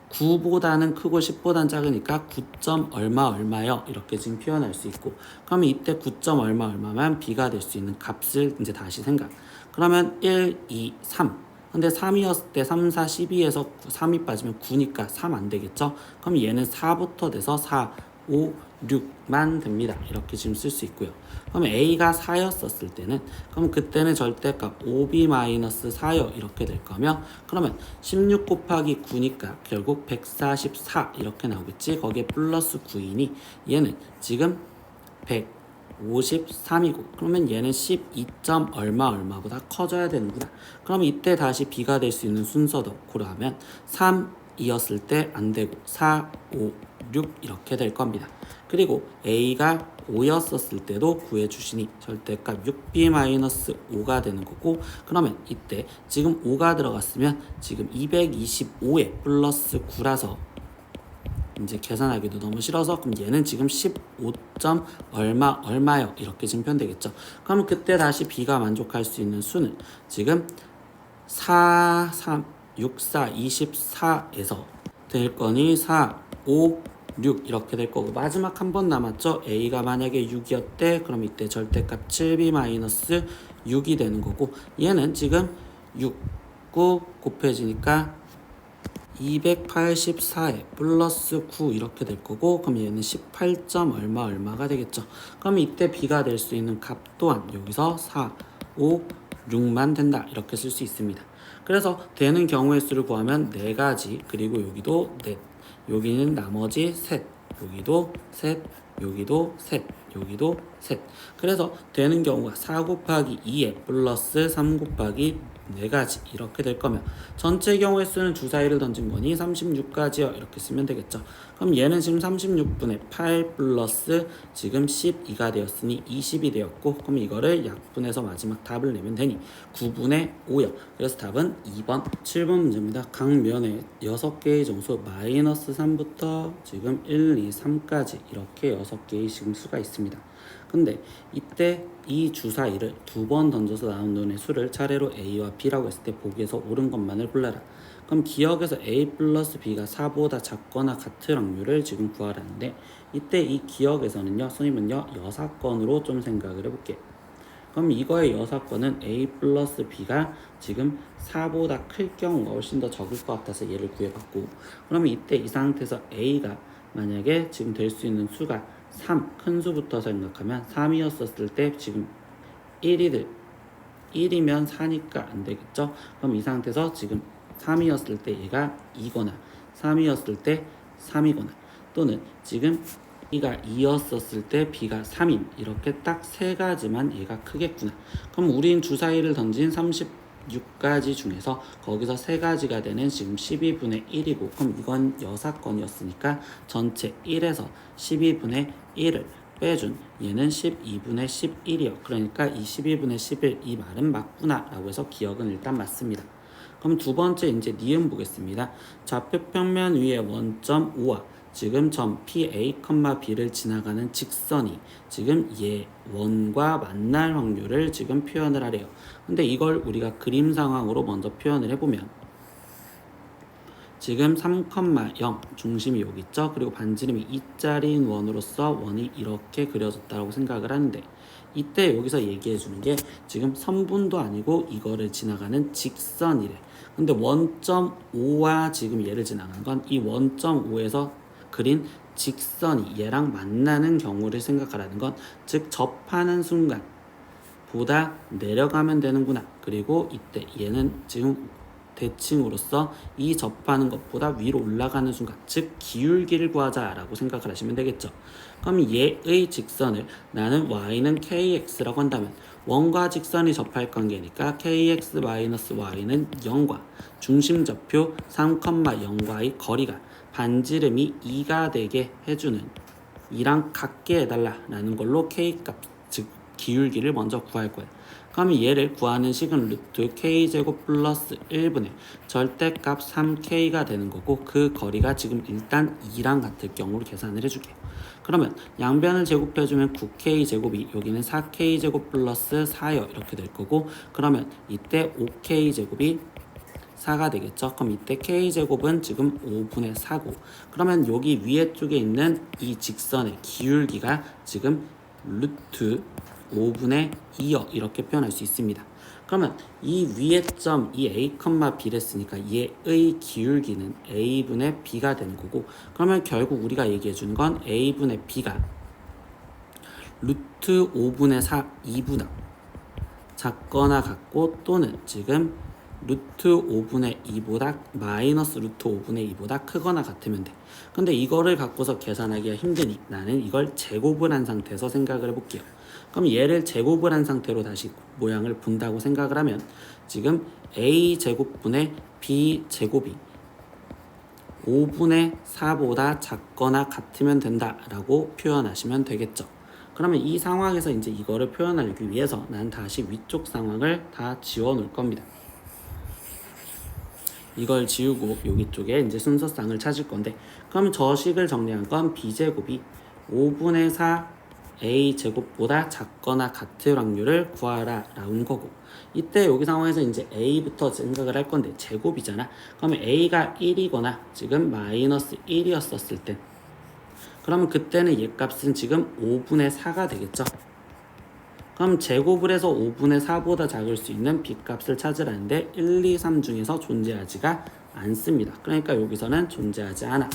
S1: 9보다는 크고 10보다는 작으니까 9. 얼마요 이렇게 지금 표현할 수 있고, 그러면 이때 9. 얼마면 b가 될 수 있는 값을 이제 다시 생각. 그러면 1, 2, 3 근데 3이었을 때 3, 4, 12에서 3이 빠지면 9니까 3 안 되겠죠. 그럼 얘는 4부터 돼서 4, 5, 6만 됩니다. 이렇게 지금 쓸 수 있고요. 그러면 a가 4였었을 때는 그럼 그때는 절대값 5b-4요 이렇게 될 거면, 그러면 16 곱하기 9니까 결국 144 이렇게 나오겠지. 거기에 플러스 9이니 얘는 지금 153이고, 그러면 얘는 12. 얼마보다 커져야 되는구나. 그럼 이때 다시 b가 될 수 있는 순서도 고려하면 3이었을 때 안 되고 4, 5, 6 이렇게 될 겁니다. 그리고 a가 5였었을 때도 구해주시니 절대값 6b-5가 되는 거고, 그러면 이때 지금 5가 들어갔으면 지금 225에 플러스 9라서 이제 계산하기도 너무 싫어서 그럼 얘는 지금 15. 얼마요 이렇게 지금 표현되겠죠. 그럼 그때 다시 b가 만족할 수 있는 수는 지금 4, 3, 6, 4, 24에서 될 거니 4, 5, 6 이렇게 될 거고 마지막 한 번 남았죠. a가 만약에 6이었대 그럼 이때 절대값 7b-6이 되는 거고 얘는 지금 6, 9 곱해지니까 284에 플러스 9 이렇게 될 거고 그럼 얘는 18. 얼마가 되겠죠. 그럼 이때 b가 될 수 있는 값 또한 여기서 4, 5, 6만 된다 이렇게 쓸 수 있습니다. 그래서 되는 경우의 수를 구하면 4가지 그리고 여기도 넷 여기는 나머지 셋 여기도 셋 여기도 셋 여기도 셋 그래서 되는 경우가 4 곱하기 2에 플러스 3 곱하기 4가지 이렇게 될 거면 전체 경우의 수는 주사위를 던진 거니 36가지요 이렇게 쓰면 되겠죠. 그럼 얘는 지금 36분의 8 플러스 지금 12가 되었으니 20이 되었고 그럼 이거를 약분해서 마지막 답을 내면 되니 9분의 5요. 그래서 답은 2번 7번 문제입니다. 각 면에 6개의 정수 마이너스 3부터 지금 1, 2, 3까지 이렇게 6개의 지금 수가 있습니다. 근데 이때 이 주사위를 2번 던져서 나온 놈의 수를 차례로 A와 B라고 했을 때 보기에서 옳은 것만을 골라라. 그럼 기억에서 A 플러스 B가 4보다 작거나 같을 확률을 지금 구하라는데 이때 이 기억에서는요 선생님은요 여사건으로 좀 생각을 해볼게요. 그럼 이거의 여사건은 A 플러스 B가 지금 4보다 클 경우가 훨씬 더 적을 것 같아서 얘를 구해봤고 그러면 이때 이 상태에서 A가 만약에 지금 될 수 있는 수가 3, 큰 수부터 생각하면 3이었을 때 지금 1이면 4니까 안 되겠죠? 그럼 이 상태에서 지금 3이었을 때 얘가 2거나 3이었을 때 3이거나 또는 지금 B가 2였었을 때 B가 3임 이렇게 딱 세 가지만 얘가 크겠구나. 그럼 우린 주사위를 던진 36가지 중에서 거기서 세 가지가 되는 지금 12분의 1이고 그럼 이건 여사건이었으니까 전체 1에서 12분의 1을 빼준 얘는 12분의 11이요. 그러니까 이 12분의 11 이 말은 맞구나 라고 해서 기억은 일단 맞습니다. 그럼 두 번째 이제 니은 보겠습니다. 좌표 평면 위에 원점 O와 지금 점 PA, B를 지나가는 직선이 지금 얘 원과 만날 확률을 지금 표현을 하래요. 근데 이걸 우리가 그림 상황으로 먼저 표현을 해보면 지금 3,0 중심이 여기 있죠. 그리고 반지름이 2짜리인 원으로서 원이 이렇게 그려졌다고 생각을 하는데 이때 여기서 얘기해 주는 게 지금 선분도 아니고 이거를 지나가는 직선이래. 근데 원점 5와 지금 얘를 지나가는 건 이 원점 5에서 그린 직선이 얘랑 만나는 경우를 생각하라는 건 즉 접하는 순간 보다 내려가면 되는구나. 그리고 이때 얘는 지금 대칭으로서 이 접하는 것보다 위로 올라가는 순간 즉 기울기를 구하자라고 생각을 하시면 되겠죠. 그럼 얘의 직선을 나는 y는 kx라고 한다면 원과 직선이 접할 관계니까 kx-y는 0과 중심좌표 3,0과의 거리가 반지름이 2가 되게 해주는 이랑 같게 해달라라는 걸로 k값 즉 기울기를 먼저 구할 거예요. 그럼 얘를 구하는 식은 루트 k제곱 플러스 1분의 절대값 3k가 되는 거고 그 거리가 지금 일단 2랑 같을 경우로 계산을 해줄게요. 그러면 양변을 제곱해주면 9k제곱이 여기는 4k제곱 플러스 4요 이렇게 될 거고 그러면 이때 5k제곱이 4가 되겠죠. 그럼 이때 k제곱은 지금 5분의 4고 그러면 여기 위에 쪽에 있는 이 직선의 기울기가 지금 루트 5분의 2요 이렇게 표현할 수 있습니다. 그러면 이 위에 점 이 a, b랬으니까 얘의 기울기는 a분의 b가 되는 거고 그러면 결국 우리가 얘기해 주는 건 a분의 b가 루트 5분의 4 2보다 작거나 같고 또는 지금 루트 5분의 2보다 마이너스 루트 5분의 2보다 크거나 같으면 돼. 근데 이거를 갖고서 계산하기가 힘드니 나는 이걸 제곱을 한 상태에서 생각을 해볼게요. 그럼 얘를 제곱을 한 상태로 다시 모양을 본다고 생각을 하면 지금 a제곱분의 b제곱이 5분의 4보다 작거나 같으면 된다라고 표현하시면 되겠죠. 그러면 이 상황에서 이제 이거를 표현하기 위해서 난 다시 위쪽 상황을 다 지워 놓을 겁니다. 이걸 지우고 여기 쪽에 이제 순서쌍을 찾을 건데, 그러면 저 식을 정리한 건 b제곱이 5분의 4 a제곱보다 작거나 같을 확률을 구하라 라는 거고, 이때 여기 상황에서 이제 a부터 생각을 할 건데 제곱이잖아. 그러면 a가 1이거나 지금 마이너스 1이었었을 때, 그러면 그때는 얘 값은 지금 5분의 4가 되겠죠. 그럼 제곱을 해서 5분의 4보다 작을 수 있는 b값을 찾으라는데 1, 2, 3 중에서 존재하지가 않습니다. 그러니까 여기서는 존재하지 않아.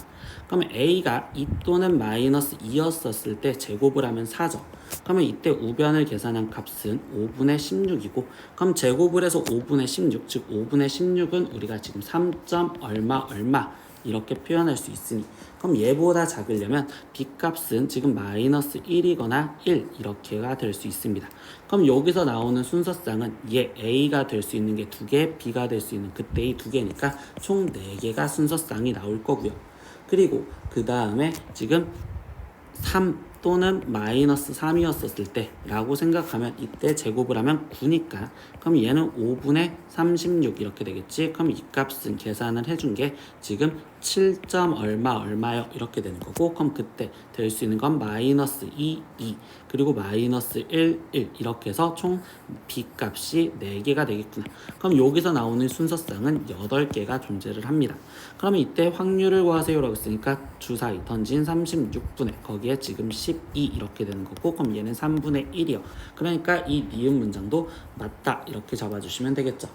S1: 그러면 a가 2 또는 마이너스 2였었을 때 제곱을 하면 4죠. 그러면 이때 우변을 계산한 값은 5분의 16이고, 그럼 제곱을 해서 5분의 16, 즉 5분의 16은 우리가 지금 3. 얼마 이렇게 표현할 수 있으니, 그럼 얘보다 작으려면 b값은 지금 마이너스 1이거나 1 이렇게가 될 수 있습니다. 그럼 여기서 나오는 순서쌍은 얘 a가 될 수 있는 게 2개, b가 될 수 있는 그때의 2개니까 총 4개가 순서쌍이 나올 거고요. 그리고 그 다음에 지금 3 또는 마이너스 3이었었을 때 라고 생각하면 이때 제곱을 하면 9니까, 그럼 얘는 5분의 36 이렇게 되겠지. 그럼 이 값은 계산을 해준 게 지금 7. 얼마요 이렇게 되는 거고, 그럼 그때 될 수 있는 건 마이너스 2 그리고 마이너스 1 이렇게 해서 총 b값이 4개가 되겠구나. 그럼 여기서 나오는 순서쌍은 8개가 존재를 합니다. 그러면 이때 확률을 구하세요 라고 했으니까 주사위 던진 36분의 거기에 지금 12 이렇게 되는 거고, 그럼 얘는 3분의 1이요. 그러니까 이 니은 문장도 맞다 이렇게 잡아주시면 되겠죠.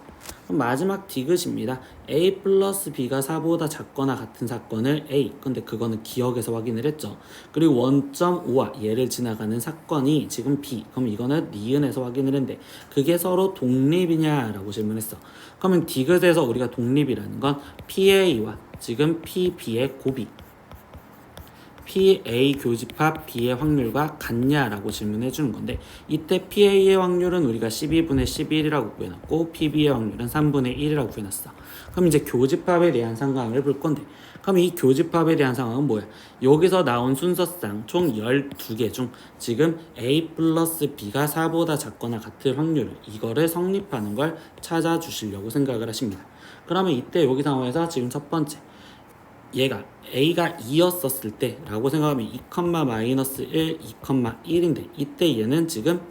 S1: 그럼 마지막 디귿입니다. a 플러스 b가 4보다 작거나 같은 사건을 a, 근데 그거는 기억에서 확인을 했죠. 그리고 1.5와 얘를 지나가는 사건이 지금 b, 그럼 이거는 니은에서 확인을 했는데 그게 서로 독립이냐라고 질문했어. 그러면 디귿에서 우리가 독립이라는 건 pa와 지금 pb의 곱이 PA 교집합 B의 확률과 같냐라고 질문해 주는 건데, 이때 PA의 확률은 우리가 12분의 11이라고 구해놨고 PB의 확률은 3분의 1이라고 구해놨어. 그럼 이제 교집합에 대한 상황을 볼 건데, 그럼 이 교집합에 대한 상황은 뭐야? 여기서 나온 순서쌍 총 12개 중 지금 A 플러스 B가 4보다 작거나 같을 확률, 이거를 성립하는 걸 찾아주시려고 생각을 하십니다. 그러면 이때 여기 상황에서 지금 첫 번째 얘가 a가 2였었을 때 라고 생각하면 2, 마이너스 1, 2, 1인데 이때 얘는 지금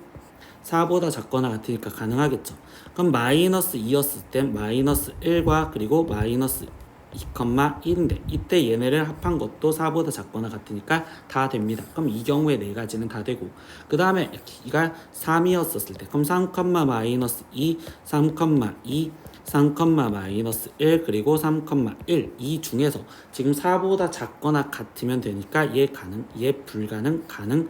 S1: 4보다 작거나 같으니까 가능하겠죠. 그럼 마이너스 2였을 땐 마이너스 1과 그리고 마이너스 2, 1인데 이때 얘네를 합한 것도 4보다 작거나 같으니까 다 됩니다. 그럼 이 경우에 네 가지는 다 되고, 그 다음에 얘가 3이었었을 때 그럼 3, 마이너스 2, 3, 2 3, 마이너스 1 그리고 3, 1 이 중에서 지금 4보다 작거나 같으면 되니까 얘 가능, 얘 불가능, 가능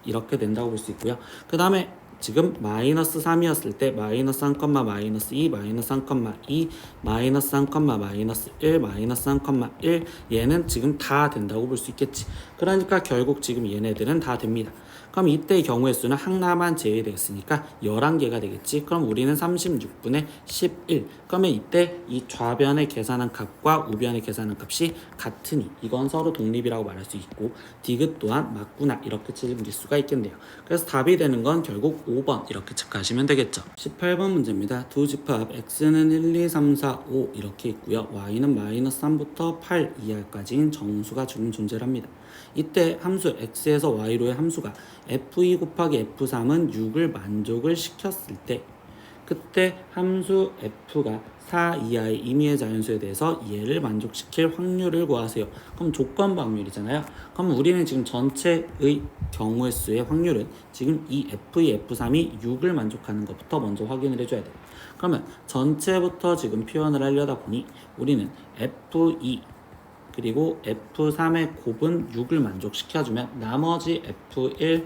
S1: 이렇게 된다고 볼 수 있고요. 그 다음에 지금 마이너스 3이었을 때 마이너스 3, 마이너스 2, 마이너스 3, 2, 마이너스 3, 마이너스 1, 마이너스 3, 1 얘는 지금 다 된다고 볼 수 있겠지. 그러니까 결국 지금 얘네들은 다 됩니다. 그럼 이때의 경우의 수는 하나만 제외되겠으니까 11개가 되겠지. 그럼 우리는 36분의 11. 그러면 이때 이 좌변의 계산한 값과 우변의 계산한 값이 같으니 이건 서로 독립이라고 말할 수 있고, 디귿 또한 맞구나 이렇게 책임질 수가 있겠네요. 그래서 답이 되는 건 결국 5번 이렇게 체크하시면 되겠죠. 18번 문제입니다. 두 집합 x는 1, 2, 3, 4, 5 이렇게 있고요. y는 마이너스 3부터 8 이하까지인 정수가 지금 존재를 합니다. 이때 함수 x에서 y로의 함수가 f2 곱하기 f3은 6을 만족을 시켰을 때, 그때 함수 f가 4 이하의 임의의 자연수에 대해서 얘를 만족시킬 확률을 구하세요. 그럼 조건부 확률이잖아요. 그럼 우리는 지금 전체의 경우의 수의 확률은 지금 이 f2, f3이 6을 만족하는 것부터 먼저 확인을 해줘야 돼요. 그러면 전체부터 지금 표현을 하려다 보니 우리는 f2 그리고 F3의 곱은 6을 만족시켜주면 나머지 F1,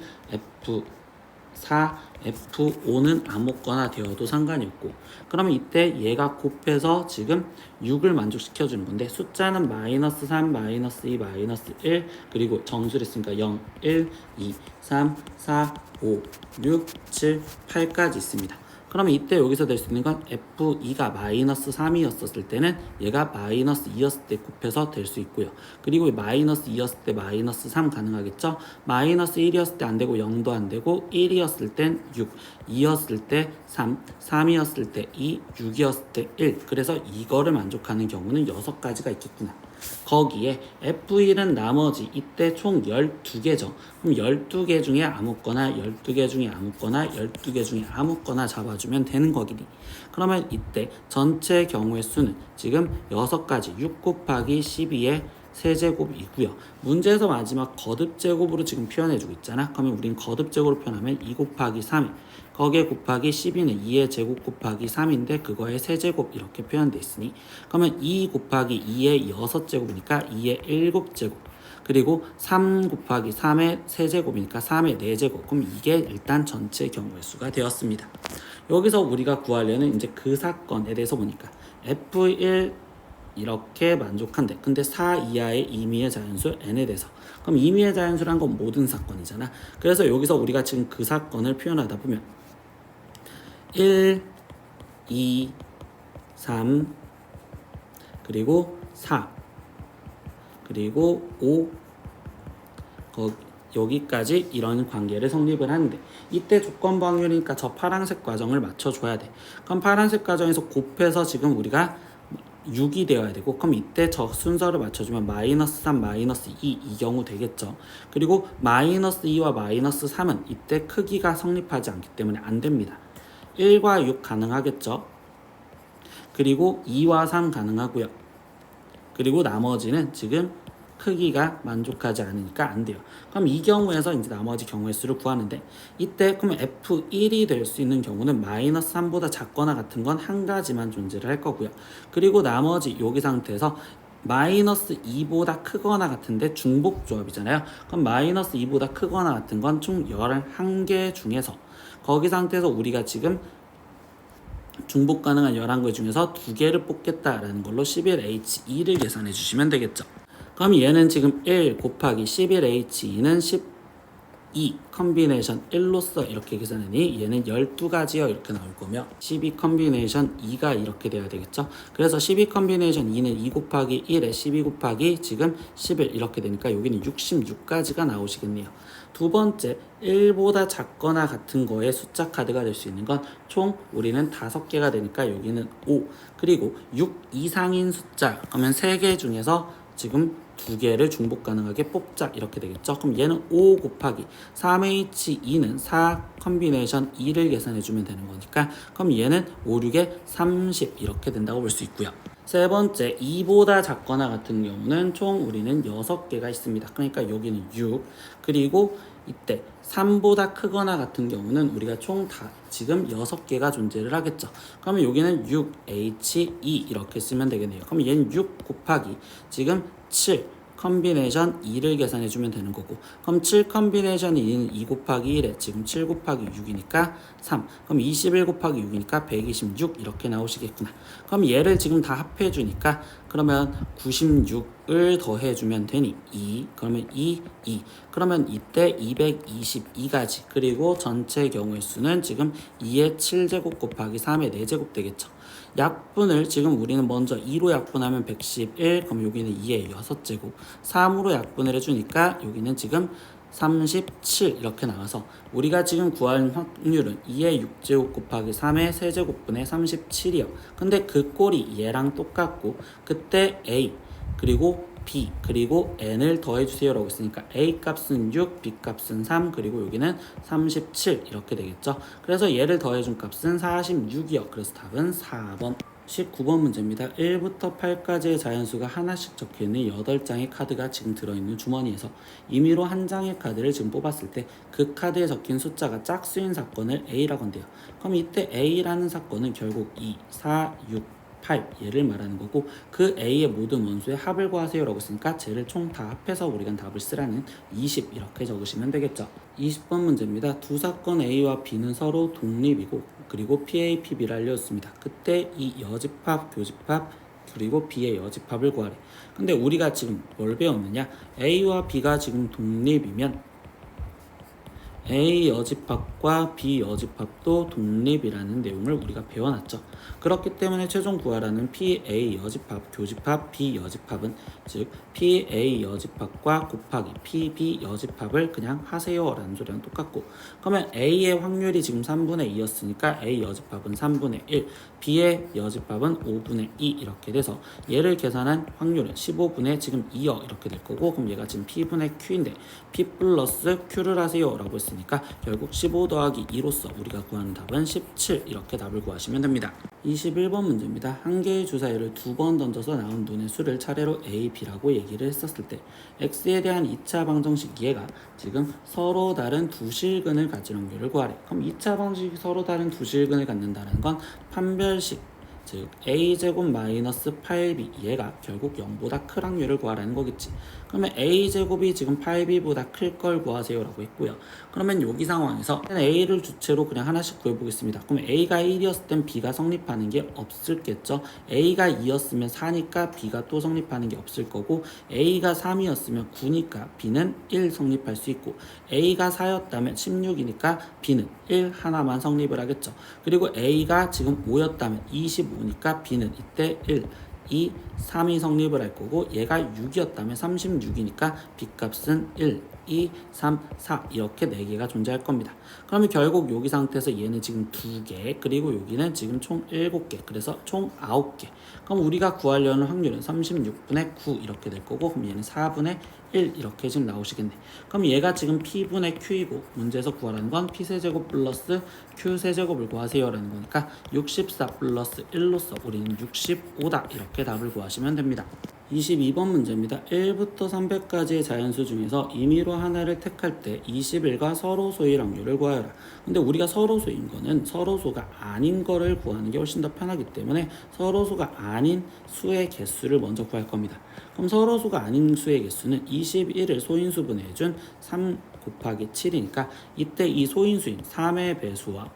S1: F4, F5는 아무거나 되어도 상관이 없고, 그러면 이때 얘가 곱해서 지금 6을 만족시켜주는 건데 숫자는 마이너스 3, 마이너스 2, 마이너스 1 그리고 정수를 했으니까 0, 1, 2, 3, 4, 5, 6, 7, 8까지 있습니다. 그러면 이때 여기서 될 수 있는 건 F2가 마이너스 3이었을 때는 얘가 마이너스 2였을 때 곱해서 될 수 있고요. 그리고 마이너스 2였을 때 마이너스 3 가능하겠죠? 마이너스 1이었을 때 안 되고 0도 안 되고 1이었을 땐 6, 2였을 때 3, 3이었을 때 2, 6이었을 때 1. 그래서 이거를 만족하는 경우는 6가지가 있겠구나. 거기에 F1은 나머지 이때 총 12개죠. 그럼 12개 중에 아무거나 12개 중에 아무거나 12개 중에 아무거나 잡아주면 되는 거기니. 그러면 이때 전체 경우의 수는 지금 6가지 6 곱하기 12의 세제곱이고요. 문제에서 마지막 거듭제곱으로 지금 표현해주고 있잖아. 그러면 우린 거듭제곱으로 표현하면 2 곱하기 3이 거기에 곱하기 12는 2의 제곱 곱하기 3인데 그거의 세제곱 이렇게 표현되어 있으니 그러면 2 곱하기 2의 6제곱이니까 2의 7제곱 그리고 3 곱하기 3의 세제곱이니까 3의 4제곱 그럼 이게 일단 전체 경우의 수가 되었습니다. 여기서 우리가 구하려는 이제 그 사건에 대해서 보니까 F1 이렇게 만족한대. 근데 4 이하의 임의의 자연수 n에 대해서. 그럼 임의의 자연수란 건 모든 사건이잖아. 그래서 여기서 우리가 지금 그 사건을 표현하다 보면 1, 2, 3 그리고 4 그리고 5 여기까지 이런 관계를 성립을 하는데 이때 조건 방열이니까 저 파란색 과정을 맞춰줘야 돼. 그럼 파란색 과정에서 곱해서 지금 우리가 6이 되어야 되고 그럼 이때 저 순서를 맞춰주면 마이너스 3, 마이너스 2 이 경우 되겠죠. 그리고 마이너스 2와 마이너스 3은 이때 크기가 성립하지 않기 때문에 안 됩니다. 1과 6 가능하겠죠. 그리고 2와 3 가능하고요. 그리고 나머지는 지금 크기가 만족하지 않으니까 안 돼요. 그럼 이 경우에서 이제 나머지 경우의 수를 구하는데 이때 그러면 F1이 될 수 있는 경우는 마이너스 3보다 작거나 같은 건 한 가지만 존재를 할 거고요. 그리고 나머지 여기 상태에서 마이너스 2보다 크거나 같은데 중복 조합이잖아요. 그럼 마이너스 2보다 크거나 같은 건 총 11개 중에서 거기 상태에서 우리가 지금 중복 가능한 11개 중에서 2개를 뽑겠다라는 걸로 11H2를 계산해 주시면 되겠죠. 그럼 얘는 지금 1 곱하기 11H2는 12 컨비네이션 1로서 이렇게 계산하니 얘는 12가지요 이렇게 나올 거며 12 컨비네이션 2가 이렇게 돼야 되겠죠. 그래서 12 컨비네이션 2는 2 곱하기 1에 12 곱하기 지금 11 이렇게 되니까 여기는 66가지가 나오시겠네요. 두 번째 1보다 작거나 같은 거에 숫자 카드가 될 수 있는 건 총 우리는 5개가 되니까 여기는 5 그리고 6 이상인 숫자 그러면 3개 중에서 지금 2개를 중복 가능하게 뽑자 이렇게 되겠죠. 그럼 얘는 5 곱하기 3H2는 4 컨비네이션 2를 계산해 주면 되는 거니까 그럼 얘는 5, 6에 30 이렇게 된다고 볼 수 있고요. 세 번째 2보다 작거나 같은 경우는 총 우리는 6개가 있습니다. 그러니까 여기는 6 그리고 이때 3보다 크거나 같은 경우는 우리가 총 다 지금 6개가 존재를 하겠죠. 그러면 여기는 6H2 이렇게 쓰면 되겠네요. 그럼 얘는 6 곱하기 지금 7 컨비네이션 2를 계산해 주면 되는 거고 그럼 7 컨비네이션 2는 2 곱하기 1에 지금 7 곱하기 6이니까 3 그럼 21 곱하기 6이니까 126 이렇게 나오시겠구나. 그럼 얘를 지금 다 합해 주니까 그러면 96을 더해 주면 되니 2 그러면 2 그러면 이때 222가지 그리고 전체 경우의 수는 지금 2의 7제곱 곱하기 3의 4제곱 되겠죠. 약분을 지금 우리는 먼저 2로 약분하면 111 그럼 여기는 2의 6제곱 3으로 약분을 해주니까 여기는 지금 37 이렇게 나와서 우리가 지금 구할 확률은 2의 6제곱 곱하기 3의 세제곱분의 37이요. 근데 그 꼴이 얘랑 똑같고 그때 A 그리고 B 그리고 n을 더해주세요 라고 했으니까 A 값은 6, B 값은 3 그리고 여기는 37 이렇게 되겠죠. 그래서 얘를 더해준 값은 46이요. 그래서 답은 4번 19번 문제입니다. 1부터 8까지의 자연수가 하나씩 적혀있는 8장의 카드가 지금 들어있는 주머니에서 임의로 한 장의 카드를 지금 뽑았을 때 그 카드에 적힌 숫자가 짝수인 사건을 A라고 한대요. 그럼 이때 A라는 사건은 결국 2, 4, 6, 8 얘를 말하는 거고 그 A의 모든 원수의 합을 구하세요 라고 했으니까 쟤를 총 다 합해서 우리가 답을 쓰라는 20 이렇게 적으시면 되겠죠. 20번 문제입니다. 두 사건 A와 B는 서로 독립이고 그리고 PA, PB를 알려줬습니다. 그때 이 여집합, 교집합 그리고 B의 여집합을 구하래. 근데 우리가 지금 뭘 배웠느냐 A와 B가 지금 독립이면 A 여집합과 B 여집합도 독립이라는 내용을 우리가 배워놨죠. 그렇기 때문에 최종 구하라는 PA 여집합, 교집합, B 여집합은 즉 PA 여집합과 곱하기 PB 여집합을 그냥 하세요 라는 소리랑 똑같고, 그러면 A의 확률이 지금 3분의 2였으니까 A 여집합은 3분의 1, B의 여집합은 5분의 2 이렇게 돼서 얘를 계산한 확률은 15분의 지금 2여 이렇게 될 거고, 그럼 얘가 지금 P분의 Q인데 P 플러스 Q를 하세요 라고 했으니까 결국 15 더하기 2로서 우리가 구하는 답은 17 이렇게 답을 구하시면 됩니다. 21번 문제입니다. 한 개의 주사위를 두 번 던져서 나온 눈의 수를 차례로 A, B라고 얘기를 했었을 때 X에 대한 2차 방정식 얘가 지금 서로 다른 두 실근을 가진 확률을 구하래. 그럼 2차 방정식이 서로 다른 두 실근을 갖는다는 건 판별식, 즉 a제곱 마이너스 8b 얘가 결국 0보다 클 확률을 구하라는 거겠지. 그러면 a제곱이 지금 8b보다 클 걸 구하세요 라고 했고요. 그러면 여기 상황에서 a를 주체로 그냥 하나씩 구해보겠습니다. 그럼 a가 1이었을 땐 b가 성립하는 게 없을겠죠. a가 2였으면 4니까 b가 또 성립하는 게 없을 거고, a가 3이었으면 9니까 b는 1 성립할 수 있고, a가 4였다면 16이니까 b는 1 하나만 성립을 하겠죠. 그리고 a가 지금 5였다면 25니까 b는 이때 1, 2, 3이 성립을 할 거고, 얘가 6이었다면 36이니까 b값은 1, 2, 3, 4 이렇게 4개가 존재할 겁니다. 그러면 결국 여기 상태에서 얘는 지금 2개, 그리고 여기는 지금 총 7개, 그래서 총 9개. 그럼 우리가 구하려는 확률은 36분의 9 이렇게 될 거고, 그럼 얘는 4분의 1 이렇게 지금 나오시겠네. 그럼 얘가 지금 P분의 Q이고 문제에서 구하라는 건 P세제곱 플러스 Q세제곱을 구하세요 라는 거니까 64 플러스 1로서 우리는 65다 이렇게 답을 구하시면 됩니다. 22번 문제입니다. 1부터 300까지의 자연수 중에서 임의로 하나를 택할 때 21과 서로소일 확률을 구하여라. 근데 우리가 서로소인 거는 서로소가 아닌 거를 구하는 게 훨씬 더 편하기 때문에 서로소가 아닌 수의 개수를 먼저 구할 겁니다. 그럼 서로소가 아닌 수의 개수는 21을 소인수분해 해준 3 곱하기 7이니까 이때 이 소인수인 3의 배수와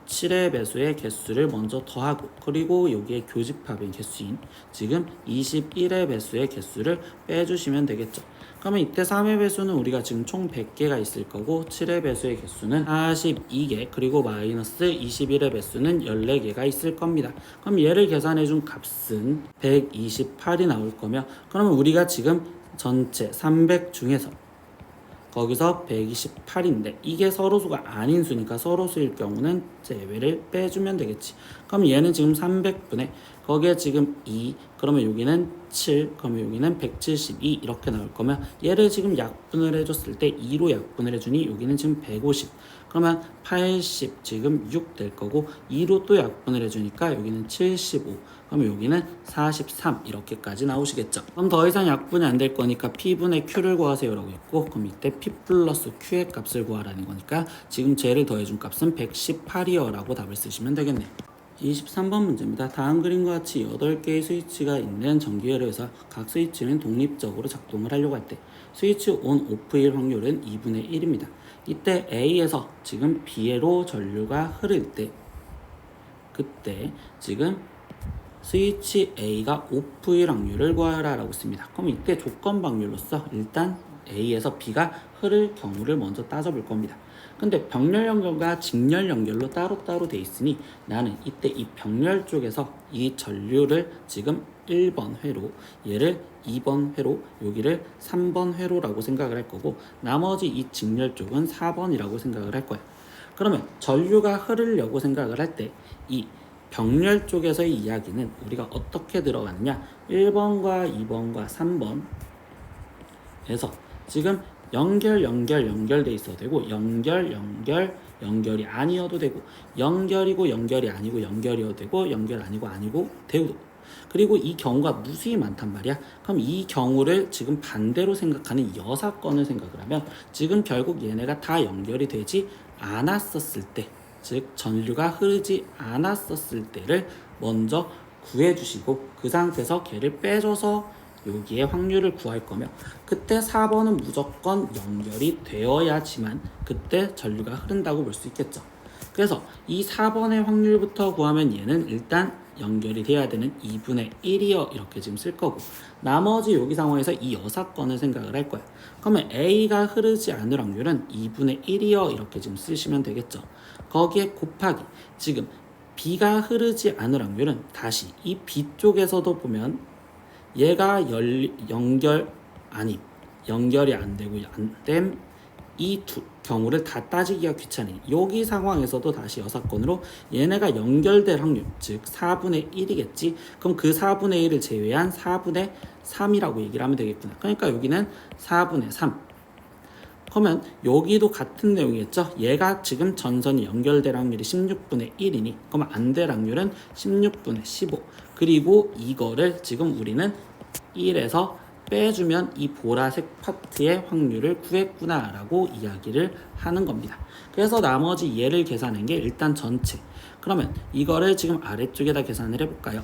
S1: 7의 배수의 개수를 먼저 더하고, 그리고 여기에 교집합인 개수인 지금 21의 배수의 개수를 빼주시면 되겠죠. 그러면 이때 3의 배수는 우리가 지금 총 100개가 있을 거고, 7의 배수의 개수는 42개, 그리고 마이너스 21의 배수는 14개가 있을 겁니다. 그럼 얘를 계산해준 값은 128이 나올 거며, 그러면 우리가 지금 전체 300 중에서 거기서 128인데 이게 서로수가 아닌 수니까 서로수일 경우는 제외를 빼주면 되겠지. 그럼 얘는 지금 300분의 거기에 지금 2, 그러면 여기는 7, 그러면 여기는 172 이렇게 나올 거면 얘를 지금 약분을 해줬을 때 2로 약분을 해주니 여기는 지금 150, 그러면 80 지금 6 될 거고, 2로 또 약분을 해주니까 여기는 75, 그러면 여기는 43 이렇게까지 나오시겠죠. 그럼 더 이상 약분이 안 될 거니까 P분의 Q를 구하세요 라고 했고, 그럼 이때 P 플러스 Q의 값을 구하라는 거니까 지금 쟤를 더해준 값은 118이요 라고 답을 쓰시면 되겠네. 23번 문제입니다. 다음 그림과 같이 8개의 스위치가 있는 전기회로에서 각 스위치는 독립적으로 작동을 하려고 할 때 스위치 ON, OFF일 확률은 2분의 1입니다. 이때 A에서 지금 B로 전류가 흐를 때 그때 지금 스위치 A가 오프일 확률을 구하라 라고 씁니다. 그럼 이때 조건 방률로서 일단 A에서 B가 흐를 경우를 먼저 따져볼 겁니다. 근데 병렬 연결과 직렬 연결로 따로따로 돼 있으니 나는 이때 이 병렬 쪽에서 이 전류를 지금 1번 회로, 얘를 2번 회로, 여기를 3번 회로라고 생각을 할 거고, 나머지 이 직렬 쪽은 4번이라고 생각을 할 거야. 그러면 전류가 흐르려고 생각을 할 때 이 병렬 쪽에서의 이야기는 우리가 어떻게 들어가느냐, 1번과 2번과 3번에서 지금 연결돼 있어도 되고, 연결이 아니어도 되고, 연결이고 연결이 아니고 연결이어도 되고, 연결 아니고 되고, 그리고 이 경우가 무수히 많단 말이야. 그럼 이 경우를 지금 반대로 생각하는 여사건을 생각을 하면 지금 결국 얘네가 다 연결이 되지 않았었을 때, 즉 전류가 흐르지 않았었을 때를 먼저 구해주시고, 그 상태에서 걔를 빼줘서 여기에 확률을 구할 거며, 그때 4번은 무조건 연결이 되어야지만 그때 전류가 흐른다고 볼 수 있겠죠. 그래서 이 4번의 확률부터 구하면 얘는 일단 연결이 돼야 되는 2분의 1이요 이렇게 지금 쓸 거고, 나머지 여기 상황에서 이 여사건을 생각을 할 거야. 그러면 A가 흐르지 않을 확률은 2분의 1이요 이렇게 지금 쓰시면 되겠죠. 거기에 곱하기 지금 B가 흐르지 않을 확률은 다시 이 B 쪽에서도 보면 얘가 연결이 안 되고 안됨 이 두 경우를 다 따지기가 귀찮으니 여기 상황에서도 다시 여사건으로 얘네가 연결될 확률, 즉 4분의 1이겠지. 그럼 그 4분의 1을 제외한 4분의 3이라고 얘기를 하면 되겠구나. 그러니까 여기는 4분의 3. 그러면 여기도 같은 내용이겠죠. 얘가 지금 전선이 연결될 확률이 16분의 1이니 그러면 안 될 확률은 16분의 15. 그리고 이거를 지금 우리는 1에서 빼주면 이 보라색 파트의 확률을 구했구나 라고 이야기를 하는 겁니다. 그래서 나머지 얘를 계산한 게 일단 전체. 그러면 이거를 지금 아래쪽에다 계산을 해볼까요?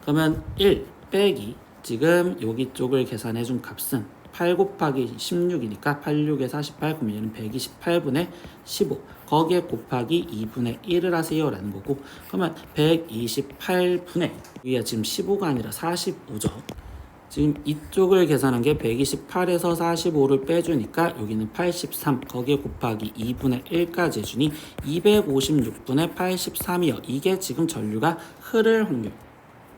S1: 그러면 1 빼기 지금 여기 쪽을 계산해준 값은 8 곱하기 16이니까 86에 48, 그러면 얘는 128분의 15. 거기에 곱하기 2분의 1을 하세요 라는 거고, 그러면 128분의 여기가 지금 15가 아니라 45죠. 지금 이쪽을 계산한 게 128에서 45를 빼주니까 여기는 83, 거기에 곱하기 2분의 1까지 해주니 256분의 83이요. 이게 지금 전류가 흐를 확률,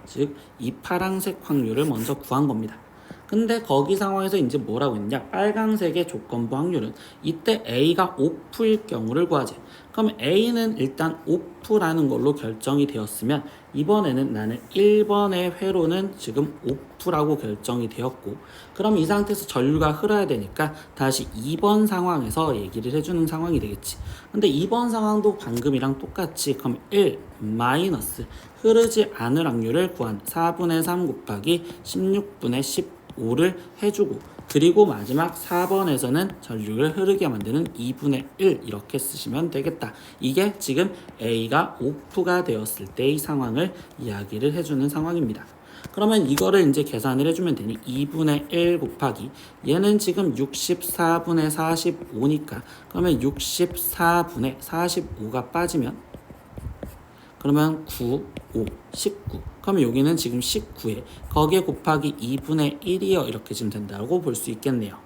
S1: 즉 이 파란색 확률을 먼저 구한 겁니다. 근데 거기 상황에서 이제 뭐라고 했냐, 빨강색의 조건부 확률은 이때 A가 오프일 경우를 구하지. 그럼 A는 일단 오프라는 걸로 결정이 되었으면 이번에는 나는 1번의 회로는 지금 오프라고 결정이 되었고, 그럼 이 상태에서 전류가 흘러야 되니까 다시 2번 상황에서 얘기를 해주는 상황이 되겠지. 근데 2번 상황도 방금이랑 똑같이 그럼 1 마이너스 흐르지 않을 확률을 구한 4분의 3 곱하기 16분의 15를 해주고, 그리고 마지막 4번에서는 전류를 흐르게 만드는 2분의 1 이렇게 쓰시면 되겠다. 이게 지금 A가 오프가 되었을 때의 상황을 이야기를 해주는 상황입니다. 그러면 이거를 이제 계산을 해주면 되니 2분의 1 곱하기 얘는 지금 64분의 45니까 그러면 64분의 45가 빠지면 그러면 9, 5, 19. 그러면 여기는 지금 19에 거기에 곱하기 2분의 1이요 이렇게 지금 된다고 볼 수 있겠네요.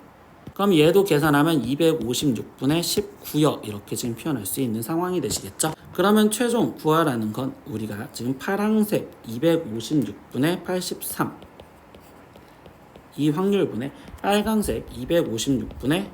S1: 그럼 얘도 계산하면 256분의 19요 이렇게 지금 표현할 수 있는 상황이 되시겠죠. 그러면 최종 구하라는 건 우리가 지금 파란색 256분의 83 이 확률분의 빨간색 256분의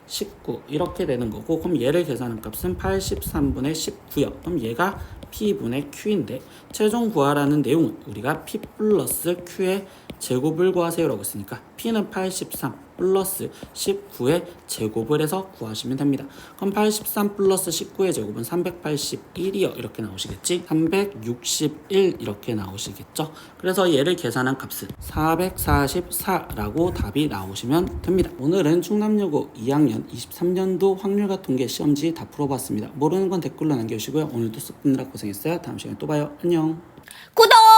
S1: 19 이렇게 되는 거고, 그럼 얘를 계산한 값은 83분의 19요. 그럼 얘가 P분의 Q인데 최종 구하라는 내용은 우리가 P 플러스 Q의 제곱을 구하세요 라고 했으니까 P는 83 플러스 19의 제곱을 해서 구하시면 됩니다. 그럼 83 플러스 19의 제곱은 381이요 이렇게 나오시겠지. 361 이렇게 나오시겠죠. 그래서 얘를 계산한 값은 444라고 답이 나오시면 됩니다. 오늘은 충남여고 2학년 23년도 확률과 통계 시험지 다 풀어봤습니다. 모르는 건 댓글로 남겨주시고요. 오늘도 쓱 듣느라 고생했어요. 다음 시간에 또 봐요. 안녕.
S2: 구독!